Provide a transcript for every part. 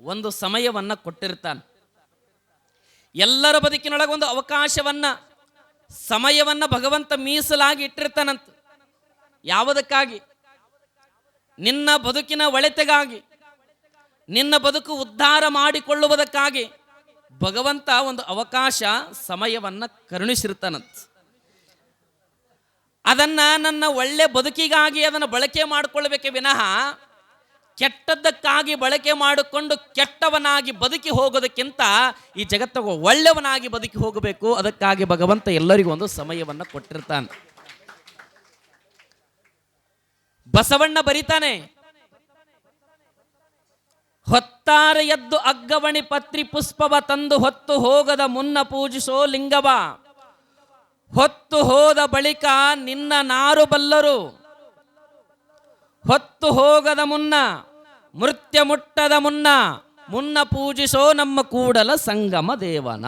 ಒಂದು ಸಮಯವನ್ನು ಕೊಟ್ಟಿರ್ತಾನೆ. ಎಲ್ಲರ ಬದುಕಿನೊಳಗೆ ಒಂದು ಅವಕಾಶವನ್ನು, ಸಮಯವನ್ನು ಭಗವಂತ ಮೀಸಲಾಗಿ ಇಟ್ಟಿರ್ತಾನಂತ. ಯಾವುದಕ್ಕಾಗಿ? ನಿನ್ನ ಬದುಕಿನ ಒಳಿತಿಗಾಗಿ, ನಿನ್ನ ಬದುಕು ಉದ್ಧಾರ ಮಾಡಿಕೊಳ್ಳುವುದಕ್ಕಾಗಿ ಭಗವಂತ ಒಂದು ಅವಕಾಶ, ಸಮಯವನ್ನು ಕರುಣಿಸಿರ್ತಾನಂತ. ಅದನ್ನು ನನ್ನ ಒಳ್ಳೆ ಬದುಕಿಗಾಗಿ ಅದನ್ನು ಬಳಕೆ ಮಾಡಿಕೊಳ್ಳಬೇಕೆ ವಿನಃ ಕೆಟ್ಟದ್ದಕ್ಕಾಗಿ ಬಳಕೆ ಮಾಡಿಕೊಂಡು ಕೆಟ್ಟವನಾಗಿ ಬದುಕಿ ಹೋಗೋದಕ್ಕಿಂತ ಈ ಜಗತ್ತಿಗೆ ಒಳ್ಳೆಯವನಾಗಿ ಬದುಕಿ ಹೋಗಬೇಕು. ಅದಕ್ಕಾಗಿ ಭಗವಂತ ಎಲ್ಲರಿಗೂ ಒಂದು ಸಮಯವನ್ನು ಕೊಟ್ಟಿರ್ತಾನೆ. ಬಸವಣ್ಣ ಬರಿತಾನೆ, ಹೊತ್ತಾರ ಎದ್ದು ಅಗ್ಗವಣಿ ಪತ್ರಿ ಪುಷ್ಪವ ತಂದು ಹೊತ್ತು ಹೋಗದ ಮುನ್ನ ಪೂಜಿಸೋ ಲಿಂಗವ, ಹೊತ್ತು ಹೋದ ಬಳಿಕ ನಿನ್ನ ನಾರು ಬಲ್ಲರು, ಹೊತ್ತು ಹೋಗದ ಮುನ್ನ ಮೃತ್ಯ ಮುಟ್ಟದ ಮುನ್ನ ಮುನ್ನ ಪೂಜಿಸೋ ನಮ್ಮ ಕೂಡಲ ಸಂಗಮ ದೇವನ.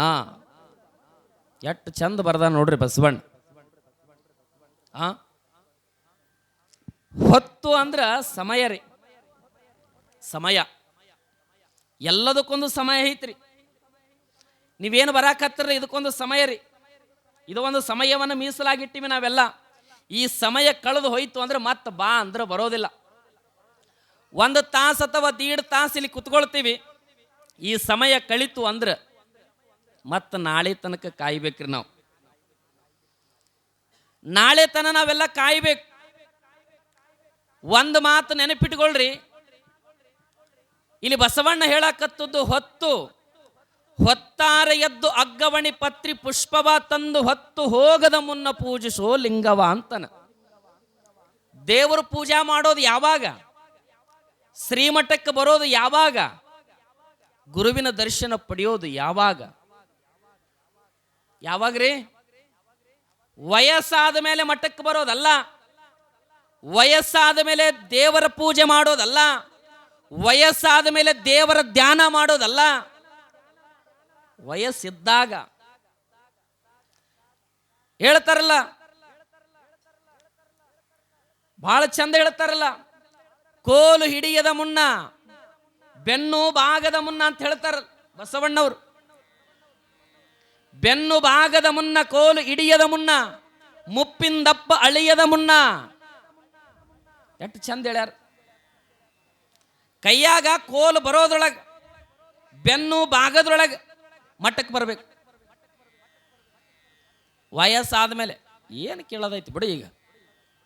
ಎಷ್ಟು ಚಂದ ಬರದ ನೋಡ್ರಿ ಬಸವಣ್ಣ. ಹೊತ್ತು ಅಂದ್ರ ಸಮಯ ರೀ. ಸಮಯ ಎಲ್ಲದಕ್ಕೊಂದು ಸಮಯ ಐತ್ರಿ. ನೀವೇನು ಬರಾಕತ್ತಿರ ಇದಕ್ಕೊಂದು ಸಮಯ ರೀ. ಇದು ಒಂದು ಸಮಯವನ್ನು ಮೀಸಲಾಗಿಟ್ಟಿವಿ ನಾವೆಲ್ಲ. ಈ ಸಮಯ ಕಳೆದು ಹೋಯ್ತು ಅಂದ್ರೆ ಮತ್ತೆ ಬಾ ಅಂದ್ರೆ ಬರೋದಿಲ್ಲ. ಒಂದು ತಾಸು ಅಥವಾ 1.5 ತಾಸು ಇಲ್ಲಿ ಕುತ್ಕೊಳ್ತೀವಿ. ಈ ಸಮಯ ಕಳಿತು ಅಂದ್ರೆ ಮತ್ತೆ ನಾಳೆ ತನಕ ಕಾಯ್ಬೇಕ್ರಿ ನಾವು. ನಾಳೆ ತನ ನಾವೆಲ್ಲ ಕಾಯ್ಬೇಕು. ಒಂದು ಮಾತು ನೆನಪಿಟ್ಕೊಳ್ರಿ, ಇಲ್ಲಿ ಬಸವಣ್ಣ ಹೇಳಕತ್ತದ್ದು ಹೊತ್ತಾರ ಎದ್ದು ಅಗ್ಗವಣಿ ಪತ್ರಿ ಪುಷ್ಪವ ತಂದು ಹೊತ್ತು ಹೋಗದ ಮುನ್ನ ಪೂಜಿಸೋ ಲಿಂಗವ ಅಂತನ. ದೇವರು ಪೂಜಾ ಮಾಡೋದು ಯಾವಾಗ? ಶ್ರೀಮಠಕ್ಕೆ ಬರೋದು ಯಾವಾಗ? ಗುರುವಿನ ದರ್ಶನ ಪಡೆಯೋದು ಯಾವಾಗ? ಯಾವಾಗ್ರಿ? ವಯಸ್ಸಾದ ಮೇಲೆ ಮಠಕ್ಕೆ ಬರೋದಲ್ಲ, ವಯಸ್ಸಾದ ಮೇಲೆ ದೇವರ ಪೂಜೆ ಮಾಡೋದಲ್ಲ, ವಯಸ್ಸಾದ ಮೇಲೆ ದೇವರ ಧ್ಯಾನ ಮಾಡೋದಲ್ಲ. ವಯಸ್ಸಿದ್ದಾಗ ಹೇಳ್ತಾರಲ್ಲ, ಬಹಳ ಚಂದ ಹೇಳ್ತಾರಲ್ಲ, ಕೋಲು ಹಿಡಿಯದ ಮುನ್ನ ಬೆನ್ನು ಭಾಗದ ಮುನ್ನ ಅಂತ ಹೇಳ್ತಾರ ಬಸವಣ್ಣವರು. ಬೆನ್ನು ಭಾಗದ ಮುನ್ನ ಕೋಲು ಹಿಡಿಯದ ಮುನ್ನ ಮುಪ್ಪಿಂದಪ್ಪ ಅಳಿಯದ ಮುನ್ನ. ಎಷ್ಟು ಚಂದ ಹೇಳ್ಯಾರ. ಕೈಯಾಗ ಕೋಲು ಬರೋದ್ರೊಳಗೆ ಬೆನ್ನು ಭಾಗದ್ರೊಳಗೆ ಮಟ್ಟಕ್ಕೆ ಬರಬೇಕು. ವಯಸ್ಸಾದ ಮೇಲೆ ಏನು ಕೇಳೋದೈತಿ ಬಿಡು. ಈಗ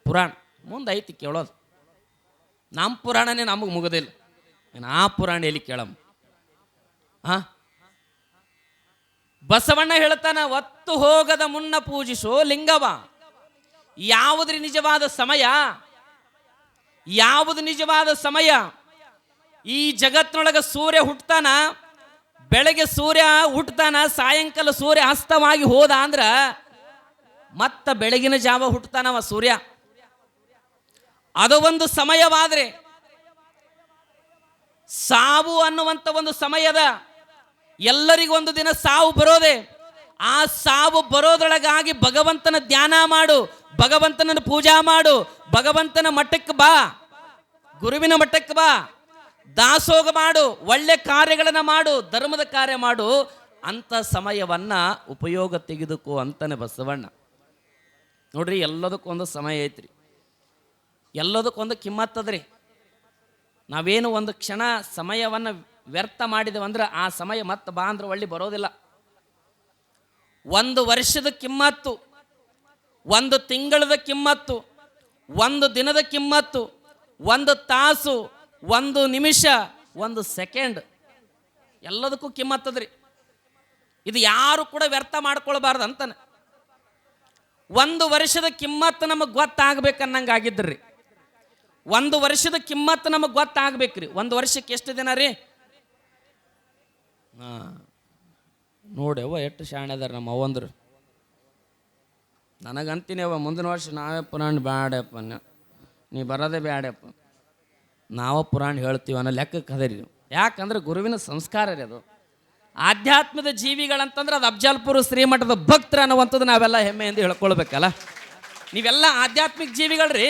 ಪುರಾಣ ಮುಂದೆ ಐತಿ ಕೇಳೋದು. ನಮ್ಮ ಪುರಾಣನೇ ನಮಗೆ ಮುಗೋದಿಲ್ಲ, ಆ ಪುರಾಣ ಎಲ್ಲಿ ಕೇಳಮ್ಮ? ಬಸವಣ್ಣ ಹೇಳ್ತಾನ, ಒತ್ತು ಹೋಗದ ಮುನ್ನ ಪೂಜಿಸೋ ಲಿಂಗವ. ಯಾವುದ್ರಿ ನಿಜವಾದ ಸಮಯ? ಯಾವುದು ನಿಜವಾದ ಸಮಯ? ಈ ಜಗತ್ತಿನೊಳಗೆ ಸೂರ್ಯ ಹುಟ್ಟತಾನ, ಬೆಳಗ್ಗೆ ಸೂರ್ಯ ಹುಟ್ಟತಾನ, ಸಾಯಂಕಾಲ ಸೂರ್ಯ ಅಸ್ತವಾಗಿ ಹೋದ ಅಂದ್ರ ಮತ್ತ ಬೆಳಗಿನ ಜಾವ ಹುಟ್ಟತಾನವ ಸೂರ್ಯ. ಅದು ಒಂದು ಸಮಯವಾದ್ರೆ, ಸಾವು ಅನ್ನುವಂಥ ಒಂದು ಸಮಯದ, ಎಲ್ಲರಿಗೂ ಒಂದು ದಿನ ಸಾವು ಬರೋದೆ. ಆ ಸಾವು ಬರೋದ್ರೊಳಗಾಗಿ ಭಗವಂತನ ಧ್ಯಾನ ಮಾಡು, ಭಗವಂತನ ಪೂಜಾ ಮಾಡು, ಭಗವಂತನ ಮಠಕ್ಕೆ ಬಾ, ಗುರುವಿನ ಮಠಕ್ಕೆ ಬಾ, ದಾಸೋಗ ಮಾಡು, ಒಳ್ಳೆ ಕಾರ್ಯಗಳನ್ನು ಮಾಡು, ಧರ್ಮದ ಕಾರ್ಯ ಮಾಡು. ಅಂತ ಸಮಯವನ್ನ ಉಪಯೋಗ ತೆಗೆದುಕೋ ಅಂತಾನೆ ಬಸವಣ್ಣ. ನೋಡ್ರಿ, ಎಲ್ಲದಕ್ಕೊಂದು ಸಮಯ ಐತ್ರಿ, ಎಲ್ಲದಕ್ಕೊಂದು ಕಿಮ್ಮತ್ತದ್ರಿ. ನಾವೇನು ಒಂದು ಕ್ಷಣ ಸಮಯವನ್ನು ವ್ಯರ್ಥ ಮಾಡಿದೆವು ಅಂದ್ರೆ ಆ ಸಮಯ ಮತ್ತೆ ಬಾ ಅಂದ್ರೆ ಒಳ್ಳೆ ಬರೋದಿಲ್ಲ. ಒಂದು ವರ್ಷದ ಕಿಮ್ಮತ್ತು, ಒಂದು ತಿಂಗಳದ ಕಿಮ್ಮತ್ತು, ಒಂದು ದಿನದ ಕಿಮ್ಮತ್ತು, ಒಂದು ತಾಸು, ಒಂದು ನಿಮಿಷ, ಒಂದು ಸೆಕೆಂಡ್, ಎಲ್ಲದಕ್ಕೂ ಕಿಮ್ಮತ್ತದ್ರಿ. ಇದು ಯಾರು ಕೂಡ ವ್ಯರ್ಥ ಮಾಡ್ಕೊಳ್ಬಾರ್ದು ಅಂತಾನೆ. ಒಂದು ವರ್ಷದ ಕಿಮ್ಮತ್ತು ನಮಗೆ ಗೊತ್ತಾಗಬೇಕನ್ನಂಗೆ ಆಗಿದ್ರಿ. ಒಂದು ವರ್ಷದ ಕಿಮ್ಮತ್ತು ನಮಗೆ ಗೊತ್ತಾಗಬೇಕ್ರಿ. ಒಂದು ವರ್ಷಕ್ಕೆ ಎಷ್ಟು ದಿನ ರೀ? ನೋಡ್ಯವ ಎಷ್ಟು ಶಾಣೆ ಅದಾರ ನಮ್ಮ ಅವಂದ್ರು. ನನಗಂತೀನಿ ಅವ ಮುಂದಿನ ವರ್ಷ ನಾವೇ ಪುರಾಣ ಬ್ಯಾಡಪ್ಪ, ನೀ ಬರೋದೇ ಬ್ಯಾಡಪ್ಪ, ನಾವು ಪುರಾಣ ಹೇಳ್ತೀವಿ ಅನ್ನೋ ಲೆಕ್ಕಕ್ಕೆ ಅದರಿ. ಯಾಕಂದ್ರೆ ಗುರುವಿನ ಸಂಸ್ಕಾರ ರೀ ಅದು. ಆಧ್ಯಾತ್ಮದ ಜೀವಿಗಳಂತಂದ್ರೆ ಅದು ಅಫ್ಜಲ್ಪುರ ಶ್ರೀಮಠದ ಭಕ್ತರು ಅನ್ನುವಂಥದ್ದು ನಾವೆಲ್ಲ ಹೆಮ್ಮೆಯಿಂದ ಹೇಳ್ಕೊಳ್ಬೇಕಲ್ಲ. ನೀವೆಲ್ಲ ಆಧ್ಯಾತ್ಮಿಕ ಜೀವಿಗಳ್ರಿ.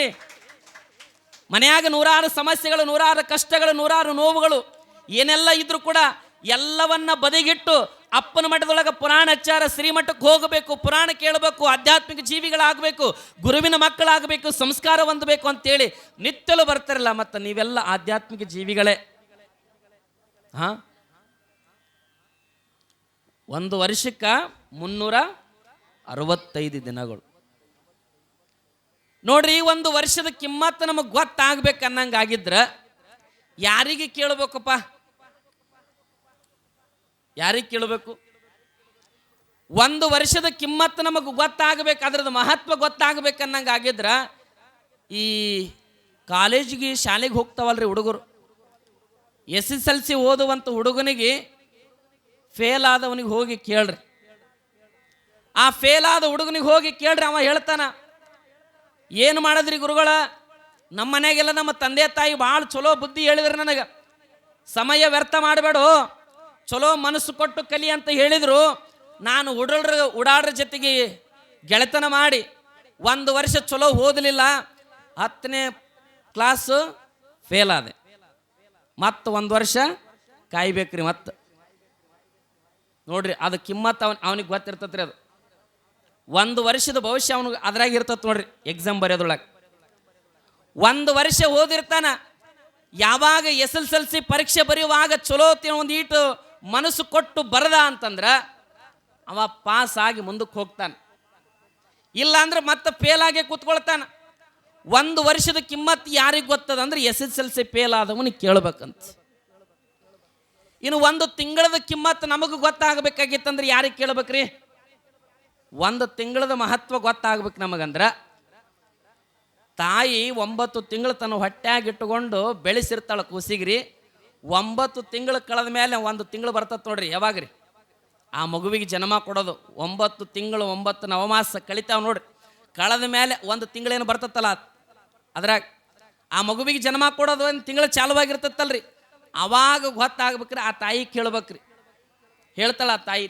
ಮನೆಯಾಗ ನೂರಾರು ಸಮಸ್ಯೆಗಳು, ನೂರಾರು ಕಷ್ಟಗಳು, ನೂರಾರು ನೋವುಗಳು ಏನೆಲ್ಲ ಇದ್ರೂ ಕೂಡ ಎಲ್ಲವನ್ನ ಬದಿಗಿಟ್ಟು ಅಪ್ಪನ ಮಠದೊಳಗೆ ಪುರಾಣ ಹಚ್ಚಾರ, ಶ್ರೀಮಠಕ್ಕೆ ಹೋಗಬೇಕು, ಪುರಾಣ ಕೇಳಬೇಕು, ಆಧ್ಯಾತ್ಮಿಕ ಜೀವಿಗಳಾಗಬೇಕು, ಗುರುವಿನ ಮಕ್ಕಳಾಗಬೇಕು, ಸಂಸ್ಕಾರ ಹೊಂದಬೇಕು ಅಂತೇಳಿ ನಿತ್ಯಲು ಬರ್ತಾರಲ್ಲ. ಮತ್ತು ನೀವೆಲ್ಲ ಆಧ್ಯಾತ್ಮಿಕ ಜೀವಿಗಳೇ. ಒಂದು ವರ್ಷಕ್ಕೆ 365 ದಿನಗಳು ನೋಡ್ರಿ. ಒಂದು ವರ್ಷದ ಕಿಮ್ಮತ್ತು ನಮಗೆ ಗೊತ್ತಾಗ್ಬೇಕು ಅನ್ನಂಗಾಗಿದ್ರ ಯಾರಿಗೆ ಕೇಳಬೇಕಪ್ಪ? ಯಾರಿಗೆ ಕೇಳಬೇಕು? ಒಂದು ವರ್ಷದ ಕಿಮ್ಮತ್ತು ನಮಗೆ ಗೊತ್ತಾಗಬೇಕು, ಅದ್ರದ್ದು ಮಹತ್ವ ಗೊತ್ತಾಗಬೇಕನ್ನಂಗಾಗಿದ್ರ ಈ ಕಾಲೇಜಿಗೆ ಶಾಲೆಗೆ ಹೋಗ್ತಾವಲ್ರಿ ಹುಡುಗರು, SSLC ಓದುವಂಥ ಹುಡುಗನಿಗೆ ಫೇಲ್ ಆದವನಿಗೆ ಹೋಗಿ ಕೇಳ್ರಿ. ಆ ಫೇಲ್ ಆದ ಹುಡುಗನಿಗೆ ಹೋಗಿ ಕೇಳ್ರಿ, ಅವ ಹೇಳ್ತಾನ, ಏನು ಮಾಡಿದ್ರಿ ಗುರುಗಳ? ನಮ್ಮ ಮನೆಗೆಲ್ಲ ನಮ್ಮ ತಂದೆ ತಾಯಿ ಭಾಳ ಚಲೋ ಬುದ್ಧಿ ಹೇಳಿದ್ರು, ನನಗೆ ಸಮಯ ವ್ಯರ್ಥ ಮಾಡಬೇಡು, ಚಲೋ ಮನಸ್ಸು ಕೊಟ್ಟು ಕಲಿ ಅಂತ ಹೇಳಿದರು. ನಾನು ಉಡಾಡ್ರ ಜೊತೆಗೆ ಗೆಳೆತನ ಮಾಡಿ 1 ವರ್ಷ ಚಲೋ ಓದಲಿಲ್ಲ, 10ನೇ ಕ್ಲಾಸು ಫೇಲ್ ಆದೆ, ಮತ್ತು 1 ವರ್ಷ ಕಾಯ್ಬೇಕ್ರಿ. ಮತ್ತು ನೋಡ್ರಿ, ಅದು ಕಿಮ್ಮತ್ತು ಅವನಿಗೆ ಗೊತ್ತಿರ್ತತ್ರಿ. ಅದು 1 ವರ್ಷದ ಭವಿಷ್ಯ ಅವನಿಗೆ ಅದ್ರಾಗ ಇರ್ತತ್ ನೋಡ್ರಿ. ಎಕ್ಸಾಮ್ ಬರೆಯೋದ್ರೊಳಗೆ 1 ವರ್ಷ ಓದಿರ್ತಾನ. ಯಾವಾಗ SSLC ಪರೀಕ್ಷೆ ಬರೆಯುವಾಗ ಚಲೋ ಒಂದು ಈಟು ಮನಸ್ಸು ಕೊಟ್ಟು ಬರದ ಅಂತಂದ್ರೆ ಅವ ಪಾಸ್ ಆಗಿ ಮುಂದಕ್ಕೆ ಹೋಗ್ತಾನೆ. ಇಲ್ಲ ಅಂದ್ರೆ ಮತ್ತೆ ಫೇಲ್ ಆಗಿ ಕೂತ್ಕೊಳ್ತಾನೆ. 1 ವರ್ಷದ ಕಿಮ್ಮತ್ತು ಯಾರಿಗೆ ಗೊತ್ತದ ಅಂದ್ರೆ SSLC ಫೇಲ್ ಆದವನಿಗೆ ಕೇಳಬೇಕಂತ. ಇನ್ನು 1 ತಿಂಗಳದ ಕಿಮ್ಮತ್ತು ನಮಗೆ ಗೊತ್ತಾಗಬೇಕಾಗಿತ್ತಂದ್ರೆ ಯಾರಿಗೆ ಕೇಳಬೇಕ್ರಿ? 1 ತಿಂಗಳದ ಮಹತ್ವ ಗೊತ್ತಾಗ್ಬೇಕು ನಮಗಂದ್ರೆ ತಾಯಿ 9 ತಿಂಗಳು ತನ್ನ ಹೊಟ್ಟೆಯಾಗಿಟ್ಟುಕೊಂಡು ಬೆಳೆಸಿರ್ತಾಳೆ ಕೂಸಿಗ್ರಿ. 9 ತಿಂಗಳು ಕಳೆದ ಮೇಲೆ 1 ತಿಂಗಳು ಬರ್ತದೆ ನೋಡ್ರಿ. ಯಾವಾಗ್ರಿ? ಆ ಮಗುವಿಗೆ ಜನ್ಮ ಕೊಡೋದು 9 ತಿಂಗಳು 9 ನವಮಾಸ ಕಳಿತಾವ ನೋಡ್ರಿ. ಕಳೆದ ಮೇಲೆ 1 ತಿಂಗಳೇನು ಬರ್ತತ್ತಲ್ಲ, ಅದ್ರಾಗ ಆ ಮಗುವಿಗೆ ಜನ್ಮ ಕೊಡೋದು 1 ತಿಂಗಳು ಚಾಲುವಾಗಿರ್ತತ್ತಲ್ರಿ. ಅವಾಗ ಗೊತ್ತಾಗ್ಬೇಕ್ರಿ, ಆ ತಾಯಿ ಕೇಳ್ಬೇಕ್ರಿ. ಹೇಳ್ತಾಳ ಆ ತಾಯಿ.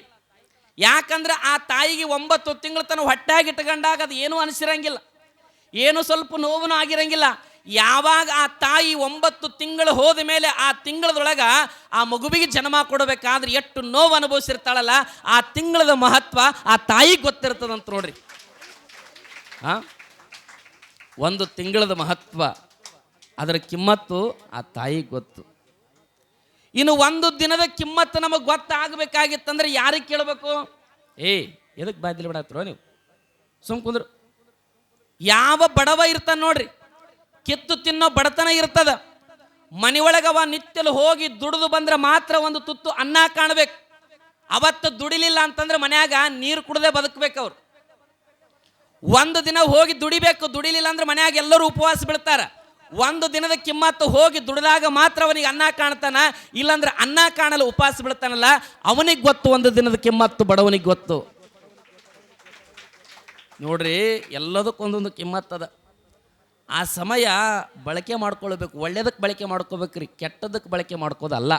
ಯಾಕಂದ್ರೆ ಆ ತಾಯಿಗೆ 9 ತಿಂಗಳು ತನ್ನ ಹೊಟ್ಟೆಯಾಗಿ ಇಟ್ಕೊಂಡಾಗ ಅದು ಏನೂ ಅನಿಸಿರಂಗಿಲ್ಲ, ಏನು ಸ್ವಲ್ಪ ನೋವು ಆಗಿರಂಗಿಲ್ಲ. ಯಾವಾಗ ಆ ತಾಯಿ 9 ತಿಂಗಳು ಹೋದ ಮೇಲೆ ಆ ತಿಂಗಳದೊಳಗೆ ಆ ಮಗುವಿಗೆ ಜನ್ಮ ಕೊಡಬೇಕಾದ್ರೆ ಎಷ್ಟು ನೋವು ಅನುಭವಿಸಿರ್ತಾಳಲ್ಲ, ಆ ತಿಂಗಳದ ಮಹತ್ವ ಆ ತಾಯಿಗೆ ಗೊತ್ತಿರ್ತದಂತ ನೋಡ್ರಿ. 1 ತಿಂಗಳದ ಮಹತ್ವ, ಅದರ ಕಿಮ್ಮತ್ತು ಆ ತಾಯಿಗೆ ಗೊತ್ತು. ಇನ್ನು 1 ದಿನದ ಕಿಮ್ಮತ್ತು ನಮಗೆ ಗೊತ್ತಾಗಬೇಕಾಗಿತ್ತಂದ್ರೆ ಯಾರಿಗೆ ಕೇಳಬೇಕು? ಎದಕ್ಕೆ ಬಾಯ್ದಿಲ್ಲ ಬಿಡತ್ರೋ ನೀವು, ಸುಮ್ ಕುಂದ್ರು. ಯಾವ ಬಡವ ಇರ್ತಾನೆ ನೋಡ್ರಿ, ಕಿತ್ತು ತಿನ್ನೋ ಬಡತನ ಇರ್ತದ, ಮನೆಯೊಳಗವ ನಿತ್ಯಲು ಹೋಗಿ ದುಡಿದು ಬಂದ್ರೆ ಮಾತ್ರ 1 ತುತ್ತು ಅನ್ನ ಕಾಣಬೇಕು. ಅವತ್ತು ದುಡಿಲಿಲ್ಲ ಅಂತಂದ್ರೆ ಮನ್ಯಾಗ ನೀರು ಕುಡದೆ ಬದುಕಬೇಕು. ಅವ್ರು 1 ದಿನ ಹೋಗಿ ದುಡಿಬೇಕು, ದುಡಿಲಿಲ್ಲ ಅಂದ್ರೆ ಮನ್ಯಾಗ ಎಲ್ಲರೂ ಉಪವಾಸ ಬೀಳ್ತಾರ. 1 ದಿನದ ಕಿಮ್ಮತ್ತು ಹೋಗಿ ದುಡಿದಾಗ ಮಾತ್ರ ಅವನಿಗೆ ಅನ್ನ ಕಾಣ್ತಾನ, ಇಲ್ಲಾಂದ್ರೆ ಅನ್ನ ಕಾಣಲು ಉಪವಾಸ ಬೀಳ್ತಾನಲ್ಲ, ಅವನಿಗೆ ಗೊತ್ತು 1 ದಿನದ ಕಿಮ್ಮತ್ತು, ಬಡವನಿಗೆ ಗೊತ್ತು ನೋಡ್ರಿ. ಎಲ್ಲದಕ್ಕೊಂದೊಂದು ಕಿಮ್ಮತ್ತದ. ಆ ಸಮಯ ಬಳಕೆ ಮಾಡ್ಕೊಳ್ಬೇಕು, ಒಳ್ಳೇದಕ್ಕೆ ಬಳಕೆ ಮಾಡ್ಕೋಬೇಕ್ರಿ, ಕೆಟ್ಟದಕ್ಕೆ ಬಳಕೆ ಮಾಡ್ಕೋದಲ್ಲ.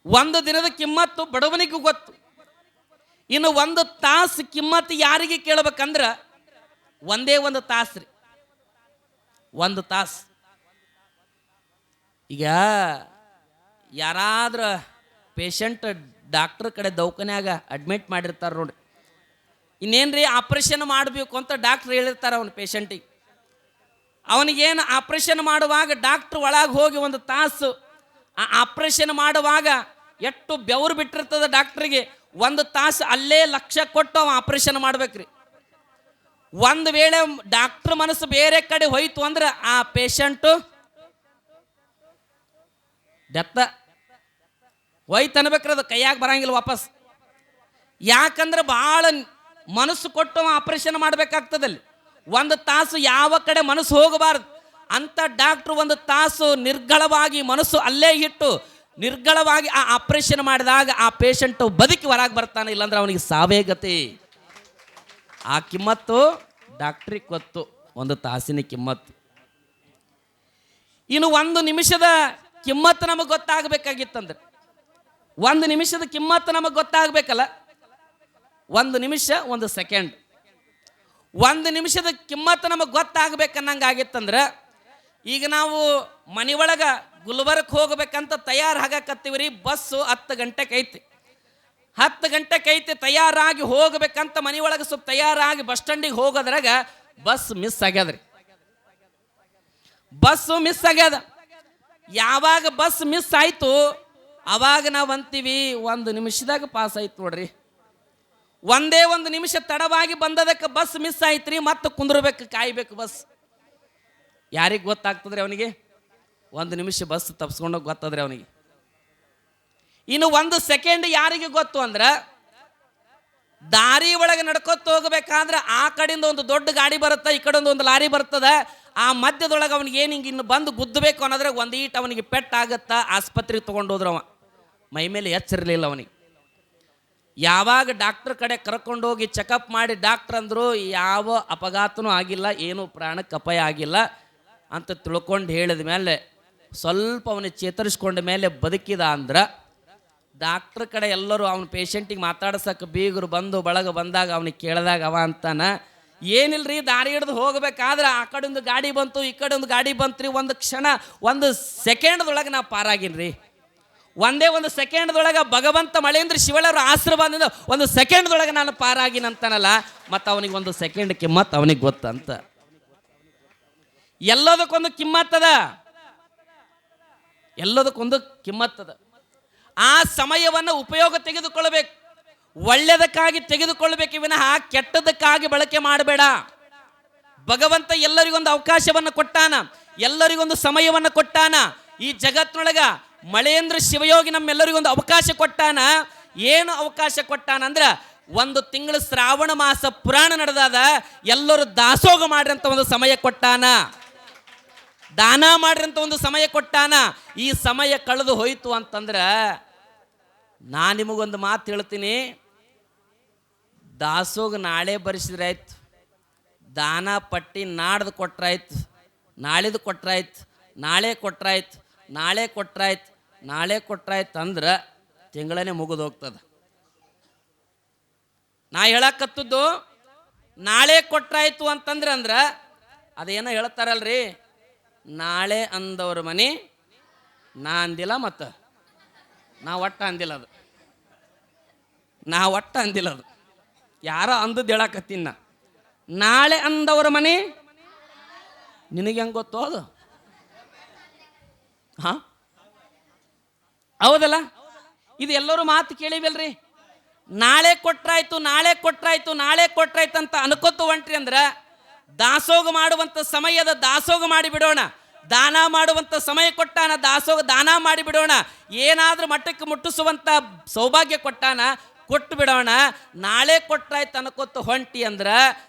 1 ದಿನದ ಕಿಮ್ಮತ್ತು ಬಡವನಿಗೂ ಗೊತ್ತು. ಇನ್ನು 1 ತಾಸು ಕಿಮ್ಮತ್ತು ಯಾರಿಗೆ ಕೇಳಬೇಕಂದ್ರೆ ಒಂದೇ 1 ತಾಸು ರೀ. 1 ತಾಸು. ಈಗ ಯಾರಾದ್ರೂ ಪೇಷಂಟ್ ಡಾಕ್ಟ್ರ್ ಕಡೆ ದವಾಖಾನ್ಯಾಗ ಅಡ್ಮಿಟ್ ಮಾಡಿರ್ತಾರೆ ನೋಡ್ರಿ. ಇನ್ನೇನ್ರಿ ಆಪ್ರೇಷನ್ ಮಾಡಬೇಕು ಅಂತ ಡಾಕ್ಟ್ರ್ ಹೇಳಿರ್ತಾರೆ ಅವನ ಪೇಷಂಟಿಗೆ. ಅವನಿಗೇನು ಆಪ್ರೇಷನ್ ಮಾಡುವಾಗ ಡಾಕ್ಟ್ರ್ ಒಳಗೆ ಹೋಗಿ 1 ತಾಸು ಆ ಆಪ್ರೇಷನ್ ಮಾಡುವಾಗ ಎಷ್ಟು ಬೆವರು ಬಿಟ್ಟಿರ್ತದೆ ಡಾಕ್ಟ್ರಿಗೆ. 1 ತಾಸು ಅಲ್ಲೇ ಲಕ್ಷ್ಯ ಕೊಟ್ಟು ಅವ ಆಪ್ರೇಷನ್ ಮಾಡ್ಬೇಕ್ರಿ. ಒಂದು ವೇಳೆ ಡಾಕ್ಟ್ರ್ ಮನಸ್ಸು ಬೇರೆ ಕಡೆ ಹೋಯ್ತು ಅಂದ್ರೆ ಆ ಪೇಷಂಟು ಡೆತ್ತ ಹೋಯ್ತು ಅನ್ಬೇಕ್ರಿ, ಅದು ಕೈಯಾಗ ಬರಂಗಿಲ್ಲ ವಾಪಸ್. ಯಾಕಂದ್ರೆ ಭಾಳ ಮನಸ್ಸು ಕೊಟ್ಟು ಆಪರೇಷನ್ ಮಾಡಬೇಕಾಗ್ತದಲ್ಲಿ. 1 ತಾಸು ಯಾವ ಕಡೆ ಮನಸ್ಸು ಹೋಗಬಾರ್ದು ಅಂತ ಡಾಕ್ಟ್ರು 1 ತಾಸು ನಿರ್ಗಳವಾಗಿ ಮನಸ್ಸು ಅಲ್ಲೇ ಇಟ್ಟು ನಿರ್ಗಳವಾಗಿ ಆ ಆಪರೇಷನ್ ಮಾಡಿದಾಗ ಆ ಪೇಷಂಟ್ ಬದುಕಿ ಹೊರಗೆ ಬರ್ತಾನೆ, ಇಲ್ಲಾಂದ್ರೆ ಅವನಿಗೆ ಸಾವೇ ಗತಿ. ಆ ಕಿಮ್ಮತ್ತು ಡಾಕ್ಟ್ರಿಗೆ ಗೊತ್ತು, 1 ತಾಸಿನ ಕಿಮ್ಮತ್ತು. ಇನ್ನು 1 ನಿಮಿಷದ ಕಿಮ್ಮತ್ತು ನಮಗೆ ಗೊತ್ತಾಗಬೇಕಾಗಿತ್ತಂದ್ರೆ, 1 ನಿಮಿಷದ ಕಿಮ್ಮತ್ತು ನಮಗೆ ಗೊತ್ತಾಗಬೇಕಲ್ಲ. 1 ನಿಮಿಷ 1 ಸೆಕೆಂಡ್, 1 ನಿಮಿಷದ ಕಿಮ್ಮತ್ತು ನಮಗೆ ಗೊತ್ತಾಗಬೇಕನ್ನಂಗಾಗಿತ್ತಂದ್ರೆ, ಈಗ ನಾವು ಮನೆಯೊಳಗೆ ಗುಲ್ಬರ್ಗ್ ಹೋಗ್ಬೇಕಂತ ತಯಾರಾಗಕತ್ತೀವ್ರಿ. ಬಸ್ಸು 10 ಗಂಟೆಗೆ ಐತಿ. 10 ಗಂಟೆಗೆ ಐತಿ, ತಯಾರಾಗಿ ಹೋಗ್ಬೇಕಂತ ಮನೆಯೊಳಗೆ ಸ್ವಲ್ಪ ತಯಾರಾಗಿ ಬಸ್ ಸ್ಟ್ಯಾಂಡಿಗೆ ಹೋಗೋದ್ರಾಗ ಬಸ್ ಮಿಸ್ ಆಗ್ಯದ್ರಿ. ಬಸ್ಸು ಮಿಸ್ ಆಗ್ಯದ. ಯಾವಾಗ ಬಸ್ ಮಿಸ್ ಆಯ್ತು ಅವಾಗ ನಾವು ಅಂತೀವಿ 1 ನಿಮಿಷದಾಗ ಪಾಸ್ ಆಯ್ತು ನೋಡ್ರಿ. ಒಂದೇ 1 ನಿಮಿಷ ತಡವಾಗಿ ಬಂದದಕ್ಕೆ ಬಸ್ ಮಿಸ್ ಆಯ್ತ್ರಿ. ಮತ್ತೆ ಕುಂದ್ರಬೇಕು, ಕಾಯ್ಬೇಕು ಬಸ್. ಯಾರಿಗೆ ಗೊತ್ತಾಗ್ತದ್ರಿ ಅವನಿಗೆ? 1 ನಿಮಿಷ ಬಸ್ ತಪ್ಸ್ಕೊಂಡೋಗಿ ಗೊತ್ತದ್ರಿ ಅವನಿಗೆ. ಇನ್ನು 1 ಸೆಕೆಂಡ್ ಯಾರಿಗೆ ಗೊತ್ತು ಅಂದ್ರೆ, ದಾರಿ ಒಳಗೆ ನಡ್ಕೊತ ಹೋಗ್ಬೇಕಾದ್ರೆ ಆ ಕಡೆಯಿಂದ ಒಂದು ದೊಡ್ಡ ಗಾಡಿ ಬರುತ್ತೆ, ಈ ಕಡೆ ಒಂದು ಲಾರಿ ಬರ್ತದ. ಆ ಮಧ್ಯದೊಳಗೆ ಅವನಿಗೆ ಏನು ಹಿಂಗೆ ಇನ್ನು ಬಂದು ಗುದ್ದಬೇಕು ಅನ್ನೋದ್ರಾಗ ಒಂದೀಟ್ ಅವನಿಗೆ ಪೆಟ್ಟಾಗತ್ತಾ, ಆಸ್ಪತ್ರೆಗೆ ತೊಗೊಂಡೋದ್ರು. ಅವ ಮೈ ಮೇಲೆ ಎಚ್ಚರಿರಲಿಲ್ಲ ಅವನಿಗೆ. ಯಾವಾಗ ಡಾಕ್ಟ್ರ್ ಕಡೆ ಕರ್ಕೊಂಡೋಗಿ ಚೆಕಪ್ ಮಾಡಿ ಡಾಕ್ಟ್ರ್ ಅಂದರು ಯಾವ ಅಪಘಾತನೂ ಆಗಿಲ್ಲ, ಏನೂ ಪ್ರಾಣಕ್ಕೆ ಅಪಾಯ ಆಗಿಲ್ಲ ಅಂತ ತಿಳ್ಕೊಂಡು ಹೇಳಿದ ಮೇಲೆ ಸ್ವಲ್ಪ ಅವನಿಗೆ ಚೇತರಿಸ್ಕೊಂಡ ಮೇಲೆ ಬದುಕಿದ ಅಂದ್ರೆ, ಡಾಕ್ಟ್ರ್ ಕಡೆ ಎಲ್ಲರೂ ಅವನ ಪೇಷಂಟಿಗೆ ಮಾತಾಡ್ಸಕ್ಕೆ ಬೀಗರು ಬಂದು ಬಳಗ ಬಂದಾಗ ಅವನಿಗೆ ಕೇಳಿದಾಗ ಅವ ಅಂತಾನ, ಏನಿಲ್ರಿ ದಾರಿ ಹಿಡಿದು ಹೋಗ್ಬೇಕಾದ್ರೆ ಆ ಕಡೆ ಒಂದು ಗಾಡಿ ಬಂತು, ಈ ಕಡೆ ಒಂದು ಗಾಡಿ ಬಂತ್ರಿ. 1 ಕ್ಷಣ 1 ಸೆಕೆಂಡ್ದೊಳಗೆ ನಾ ಪಾರಾಗಿನ್ರಿ. ಒಂದೇ 1 ಸೆಕೆಂಡ್ದೊಳಗೆ ಭಗವಂತ ಮಳೇಂದ್ರ ಶಿವಳವ್ರ ಆಶೀರ್ವಾದದಿಂದ 1 ಸೆಕೆಂಡ್ದೊಳಗೆ ನಾನು ಪಾರಾಗಿನಂತಾನಲ್ಲ. ಮತ್ತು ಅವನಿಗೆ 1 ಸೆಕೆಂಡ್ ಕಿಮ್ಮತ್ತು ಅವನಿಗೆ ಗೊತ್ತಂತ. ಎಲ್ಲದಕ್ಕೊಂದು ಕಿಮ್ಮತ್ತದ, ಎಲ್ಲದಕ್ಕೊಂದು ಕಿಮ್ಮತ್ತದ. ಆ ಸಮಯವನ್ನು ಉಪಯೋಗ ತೆಗೆದುಕೊಳ್ಳಬೇಕು, ಒಳ್ಳೆಯದಕ್ಕಾಗಿ ತೆಗೆದುಕೊಳ್ಳಬೇಕು ವಿನಃ ಕೆಟ್ಟದಕ್ಕಾಗಿ ಬಳಕೆ ಮಾಡಬೇಡ. ಭಗವಂತ ಎಲ್ಲರಿಗೊಂದು ಅವಕಾಶವನ್ನು ಕೊಟ್ಟಾನ, ಎಲ್ಲರಿಗೊಂದು ಸಮಯವನ್ನು ಕೊಟ್ಟಾನ. ಈ ಜಗತ್ತಿನೊಳಗ ಮಳೇಂದ್ರ ಶಿವಯೋಗಿ ನಮ್ಮೆಲ್ಲರಿಗೊಂದು ಅವಕಾಶ ಕೊಟ್ಟಾನ. ಏನು ಅವಕಾಶ ಕೊಟ್ಟಾನ ಅಂದ್ರೆ, 1 ತಿಂಗಳು ಶ್ರಾವಣ ಮಾಸ ಪುರಾಣ ನಡೆದಾದ, ಎಲ್ಲರೂ ದಾಸೋಗ ಮಾಡ್ರಂತ ಒಂದು ಸಮಯ ಕೊಟ್ಟಾನ, ದಾನ ಮಾಡ್ರಂತ ಒಂದು ಸಮಯ ಕೊಟ್ಟಾನ. ಈ ಸಮಯ ಕಳೆದು ಹೋಯ್ತು ಅಂತಂದ್ರೆ, ನಾನು ನಿಮಗೊಂದು ಮಾತು ಹೇಳ್ತೀನಿ, ದಾಸೋಗ ನಾಳೆ ಬರೆಸಿದ್ರೆ ಆಯ್ತು, ದಾನ ಪಟ್ಟಿ ನಾಡ್ದು ಕೊಟ್ರಾಯ್ತು, ನಾಳಿದು ಕೊಟ್ರಾಯ್ತು, ನಾಳೆ ಕೊಟ್ರಾಯ್ತು, ನಾಳೆ ಕೊಟ್ರಾಯ್ತು, ನಾಳೆ ಕೊಟ್ರಾಯ್ತು ಅಂದ್ರೆ ತಿಂಗಳೇ ಮುಗಿದು ಹೋಗ್ತದೆ. ನಾ ಹೇಳಕತ್ತದ್ದು ನಾಳೆ ಕೊಟ್ರಾಯ್ತು ಅಂತಂದ್ರೆ ಅದೇನೋ ಹೇಳ್ತಾರಲ್ರಿ, ನಾಳೆ ಅಂದವ್ರ ಮನೆ ನಾ ಅಂದಿಲ್ಲ, ಮತ್ತು ನಾ ಒಟ್ಟ ಅಂದಿಲ್ಲ, ಅದು ನಾ ಒಟ್ಟ ಅಂದಿಲ್ಲ, ಅದು ಯಾರೋ ಅಂದದ್ದು ಹೇಳಕತ್ತೀನಿ ನಾ. ನಾಳೆ ಅಂದವ್ರ ಮನೆ ನಿನಗೆ ಹೆಂಗೆ ಗೊತ್ತು ಅದು? ಹಾಂ ಹೌದಲ್ಲ? ಇದು ಎಲ್ಲರೂ ಮಾತು ಕೇಳಿವಲ್ರಿ. ನಾಳೆ ಕೊಟ್ರಾಯ್ತು, ನಾಳೆ ಕೊಟ್ರಾಯ್ತು, ನಾಳೆ ಕೊಟ್ರಾಯ್ತು ಅಂತ ಅನ್ಕೋತು ಹೊಂಟ್ರಿ ಅಂದ್ರೆ, ದಾಸೋಗ ಮಾಡುವಂಥ ಸಮಯದ ದಾಸೋಗ ಮಾಡಿಬಿಡೋಣ. ದಾನ ಮಾಡುವಂಥ ಸಮಯ ಕೊಟ್ಟಾನ, ದಾಸೋಗ ದಾನ ಮಾಡಿಬಿಡೋಣ. ಏನಾದರೂ ಮಟ್ಟಕ್ಕೆ ಮುಟ್ಟಿಸುವಂಥ ಸೌಭಾಗ್ಯ ಕೊಟ್ಟಾನ, ಕೊಟ್ಟು ಬಿಡೋಣ. ನಾಳೆ ಕೊಟ್ರಾಯ್ತು ಅನ್ಕೋತ ಹೊಂಟಿ ಅಂದ್ರೆ,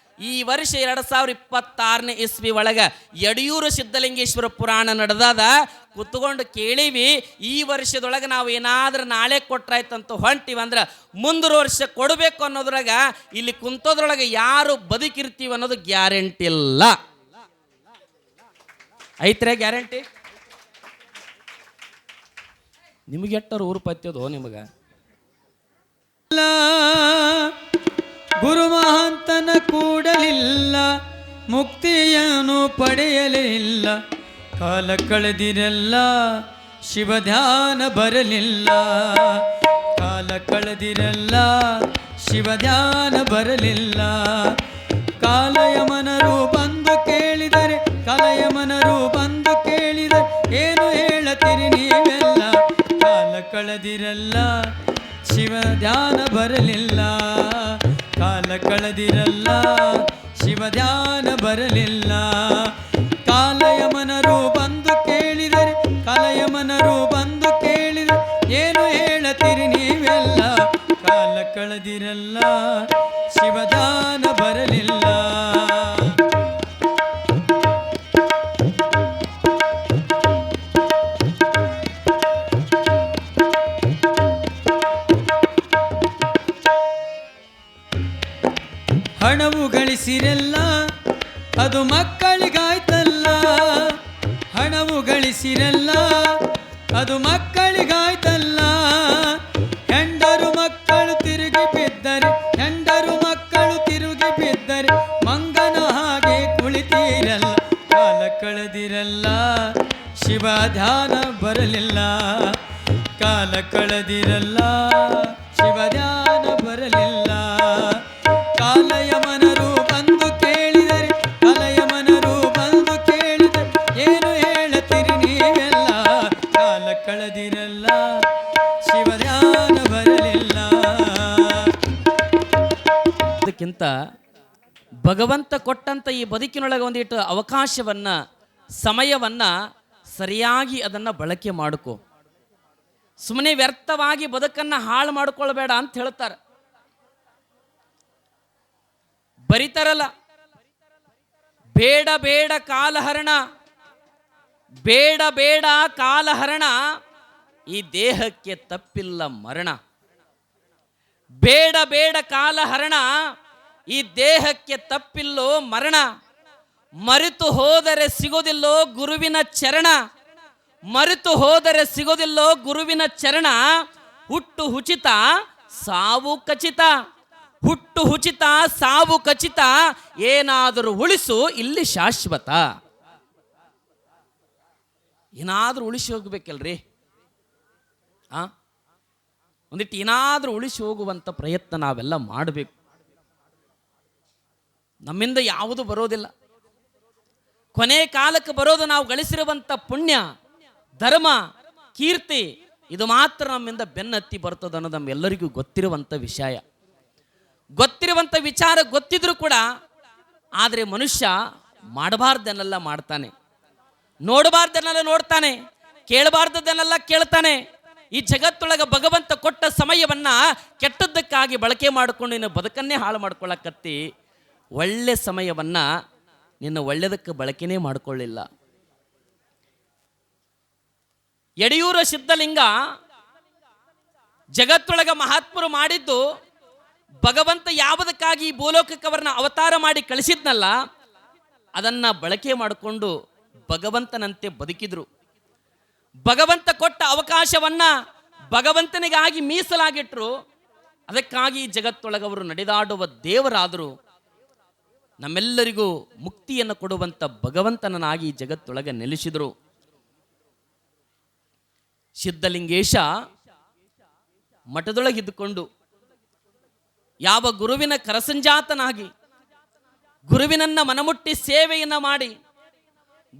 ಈ ವರ್ಷ 2026ನೇ ಇಸ್ವಿ ಒಳಗೆ ಯಡಿಯೂರು ಸಿದ್ಧಲಿಂಗೇಶ್ವರ ಪುರಾಣ ನಡೆದಾದ, ಕುತ್ಕೊಂಡು ಕೇಳೀವಿ. ಈ ವರ್ಷದೊಳಗೆ ನಾವು ಏನಾದ್ರೂ ನಾಳೆ ಕೊಟ್ರಾಯ್ತಂತ ಹೊಂಟಿವಿ ಅಂದ್ರೆ ಮುಂದಿನ ವರ್ಷ ಕೊಡಬೇಕು ಅನ್ನೋದ್ರಾಗ ಇಲ್ಲಿ ಕುಂತೋದ್ರೊಳಗೆ ಯಾರು ಬದುಕಿರ್ತೀವಿ ಅನ್ನೋದು ಗ್ಯಾರಂಟಿ ಇಲ್ಲ. ಐತ್ರೆ ಗ್ಯಾರಂಟಿ? ನಿಮಗೆ ಎಟ್ಟರು ಊರು ಪತ್ಯದೋ ನಿಮಗೆ? ಗುರು ಮಹಾಂತನ ಕೂಡಲಿಲ್ಲ, ಮುಕ್ತಿಯನ್ನು ಪಡೆಯಲಿಲ್ಲ. ಕಾಲ ಕಳೆದಿರಲ್ಲ, ಶಿವ ಧ್ಯಾನ ಬರಲಿಲ್ಲ. ಕಾಲ ಕಳೆದಿರಲ್ಲ, ಶಿವ ಧ್ಯಾನ ಬರಲಿಲ್ಲ. ಕಾಲಯಮನರು ಬಂದು ಕೇಳಿದರೆ, ಕಾಲಯಮನರು ಬಂದು ಕೇಳಿದರೆ ಏನು ಹೇಳತೀರಿ ನೀವೆಲ್ಲ? ಕಾಲ ಕಳೆದಿರಲ್ಲ, ಶಿವ ಧ್ಯಾನ ಬರಲಿಲ್ಲ. ಕಾಲ ಕಳೆದಿರಲ್ಲ, ಶಿವ ಧ್ಯಾನ ಬರಲಿಲ್ಲ. ಕಾಲಯಮನರು ಬಂದು ಕೇಳಿದರೆ, ಕಾಲಯಮನರು ಬಂದು ಕೇಳಿದರೆ ಏನು ಹೇಳತೀರಿ ನೀವೆಲ್ಲ? ಕಾಲ ಕಳೆದಿರಲ್ಲ, ಶಿವ ಧ್ಯಾನ ಬರಲಿಲ್ಲ. ಹಣವು ಗಳಿಸಿರಲ್ಲ, ಅದು ಮಕ್ಕಳಿಗಾಯ್ತಲ್ಲ. ಹಣವು ಗಳಿಸಿರಲ್ಲ, ಅದು ಮಕ್ಕಳಿಗಾಯ್ತಲ್ಲ. ಹೆಂಡರು ಮಕ್ಕಳು ತಿರುಗಿ ಬಿದ್ದರೆ, ಹೆಂಡರು ಮಕ್ಕಳು ತಿರುಗಿ ಬಿದ್ದರೆ ಮಂಗನ ಹಾಗೆ ಕುಳಿತಿರಲ್ಲ. ಕಾಲ ಕಳೆದಿರಲ್ಲ, ಶಿವ ಧ್ಯಾನ ಬರ ಬರಲಿಲ್ಲ, ಕಾಲ ಕಳೆದಿರಲ್ಲ, ಶಿವಧ್ಯಾನ ಬರಲಿಲ್ಲ. ಕಾಲಯಮನರು ಬಂದು ಕೇಳಿದರೆ, ಕಾಲಯಮನರು ಬಂದು ಕೇಳಿದರೆ ಏನು ಹೇಳತೀರಿ ನೀವೆಲ್ಲ? ಕಾಲ ಕಳೆದಿರಲ್ಲ, ಶಿವಧ್ಯಾನ ಬರಲಿಲ್ಲ. ಅದಕ್ಕಿಂತ ಭಗವಂತ ಕೊಟ್ಟಂತ ಈ ಬದುಕಿನೊಳಗೆ ಒಂದಿಟ್ಟು ಅವಕಾಶವನ್ನ, ಸಮಯವನ್ನ ಸರಿಯಾಗಿ ಅದನ್ನ ಬಳಕೆ ಮಾಡ್ಕೋ. ಸುಮ್ಮನೆ ವ್ಯರ್ಥವಾಗಿ ಬದುಕನ್ನ ಹಾಳು ಮಾಡ್ಕೊಳ್ಬೇಡ ಅಂತ ಹೇಳ್ತಾರೆ. ಬರಿತಾರಲ್ಲ, ಬೇಡ ಬೇಡ ಕಾಲಹರಣ, ಬೇಡ ಬೇಡ ಕಾಲಹರಣ, ಈ ದೇಹಕ್ಕೆ ತಪ್ಪಿಲ್ಲ ಮರಣ. ಬೇಡ ಬೇಡ ಕಾಲಹರಣ, ಈ ದೇಹಕ್ಕೆ ತಪ್ಪಿಲ್ಲೋ ಮರಣ. ಮರೆತು ಹೋದರೆ ಸಿಗೋದಿಲ್ಲೋ ಗುರುವಿನ ಚರಣ, ಮರೆತು ಹೋದರೆ ಸಿಗೋದಿಲ್ಲೋ ಗುರುವಿನ ಚರಣ. ಹುಟ್ಟು ಹುಚಿತ ಸಾವು ಖಚಿತ, ಹುಟ್ಟು ಹುಚಿತ ಸಾವು ಖಚಿತ, ಏನಾದರೂ ಉಳಿಸು ಇಲ್ಲಿ ಶಾಶ್ವತ. ಏನಾದರೂ ಉಳಿಸಿ ಹೋಗ್ಬೇಕಲ್ರಿ. ಒಂದಿಟ್ಟು ಏನಾದರೂ ಉಳಿಸಿ ಹೋಗುವಂಥ ಪ್ರಯತ್ನ ನಾವೆಲ್ಲ ಮಾಡಬೇಕು. ನಮ್ಮಿಂದ ಯಾವುದು ಬರೋದಿಲ್ಲ. ಕೊನೆ ಕಾಲಕ್ಕೆ ಬರೋದು ನಾವು ಗಳಿಸಿರುವಂಥ ಪುಣ್ಯ, ಧರ್ಮ, ಕೀರ್ತಿ. ಇದು ಮಾತ್ರ ನಮ್ಮಿಂದ ಬೆನ್ನತ್ತಿ ಬರ್ತದೆ ಅನ್ನೋದು ನಮ್ಮೆಲ್ಲರಿಗೂ ಗೊತ್ತಿರುವಂಥ ವಿಷಯ, ಗೊತ್ತಿರುವಂಥ ವಿಚಾರ. ಗೊತ್ತಿದ್ರೂ ಕೂಡ ಆದರೆ ಮನುಷ್ಯ ಮಾಡಬಾರ್ದನ್ನೆಲ್ಲ ಮಾಡ್ತಾನೆ, ನೋಡಬಾರ್ದನ್ನೆಲ್ಲ ನೋಡ್ತಾನೆ, ಕೇಳಬಾರ್ದನ್ನೆಲ್ಲ ಕೇಳ್ತಾನೆ. ಈ ಜಗತ್ತೊಳಗೆ ಭಗವಂತ ಕೊಟ್ಟ ಸಮಯವನ್ನ ಕೆಟ್ಟದ್ದಕ್ಕಾಗಿ ಬಳಕೆ ಮಾಡಿಕೊಂಡು ನಿನ್ನ ಬದುಕನ್ನೇ ಹಾಳು ಮಾಡ್ಕೊಳ್ಳಕತ್ತಿ. ಒಳ್ಳೆ ಸಮಯವನ್ನ ನಿನ್ನ ಒಳ್ಳೆಯದಕ್ಕೆ ಬಳಕೆನೇ ಮಾಡಿಕೊಳ್ಳಿಲ್ಲ. ಯಡಿಯೂರ ಸಿದ್ಧಲಿಂಗ ಜಗತ್ತೊಳಗ ಮಹಾತ್ಮರು ಮಾಡಿದ್ದು, ಭಗವಂತ ಯಾವುದಕ್ಕಾಗಿ ಈ ಭೂಲೋಕಕ್ಕೆ ಅವರನ್ನ ಅವತಾರ ಮಾಡಿ ಕಳಿಸಿದ್ನಲ್ಲ ಅದನ್ನ ಬಳಕೆ ಮಾಡಿಕೊಂಡು ಭಗವಂತನಂತೆ ಬದುಕಿದ್ರು. ಭಗವಂತ ಕೊಟ್ಟ ಅವಕಾಶವನ್ನ ಭಗವಂತನಿಗಾಗಿ ಮೀಸಲಾಗಿಟ್ರು. ಅದಕ್ಕಾಗಿ ಜಗತ್ತೊಳಗವರು ನಡೆದಾಡುವ ದೇವರಾದರು. ನಮ್ಮೆಲ್ಲರಿಗೂ ಮುಕ್ತಿಯನ್ನು ಕೊಡುವಂಥ ಭಗವಂತನನ್ನಾಗಿ ಜಗತ್ತೊಳಗೆ ನೆಲೆಸಿದರು. ಸಿದ್ಧಲಿಂಗೇಶ ಮಠದೊಳಗಿದ್ದುಕೊಂಡು ಯಾವ ಗುರುವಿನ ಕರಸಂಜಾತನಾಗಿ, ಗುರುವಿನನ್ನ ಮನಮುಟ್ಟಿ ಸೇವೆಯನ್ನ ಮಾಡಿ,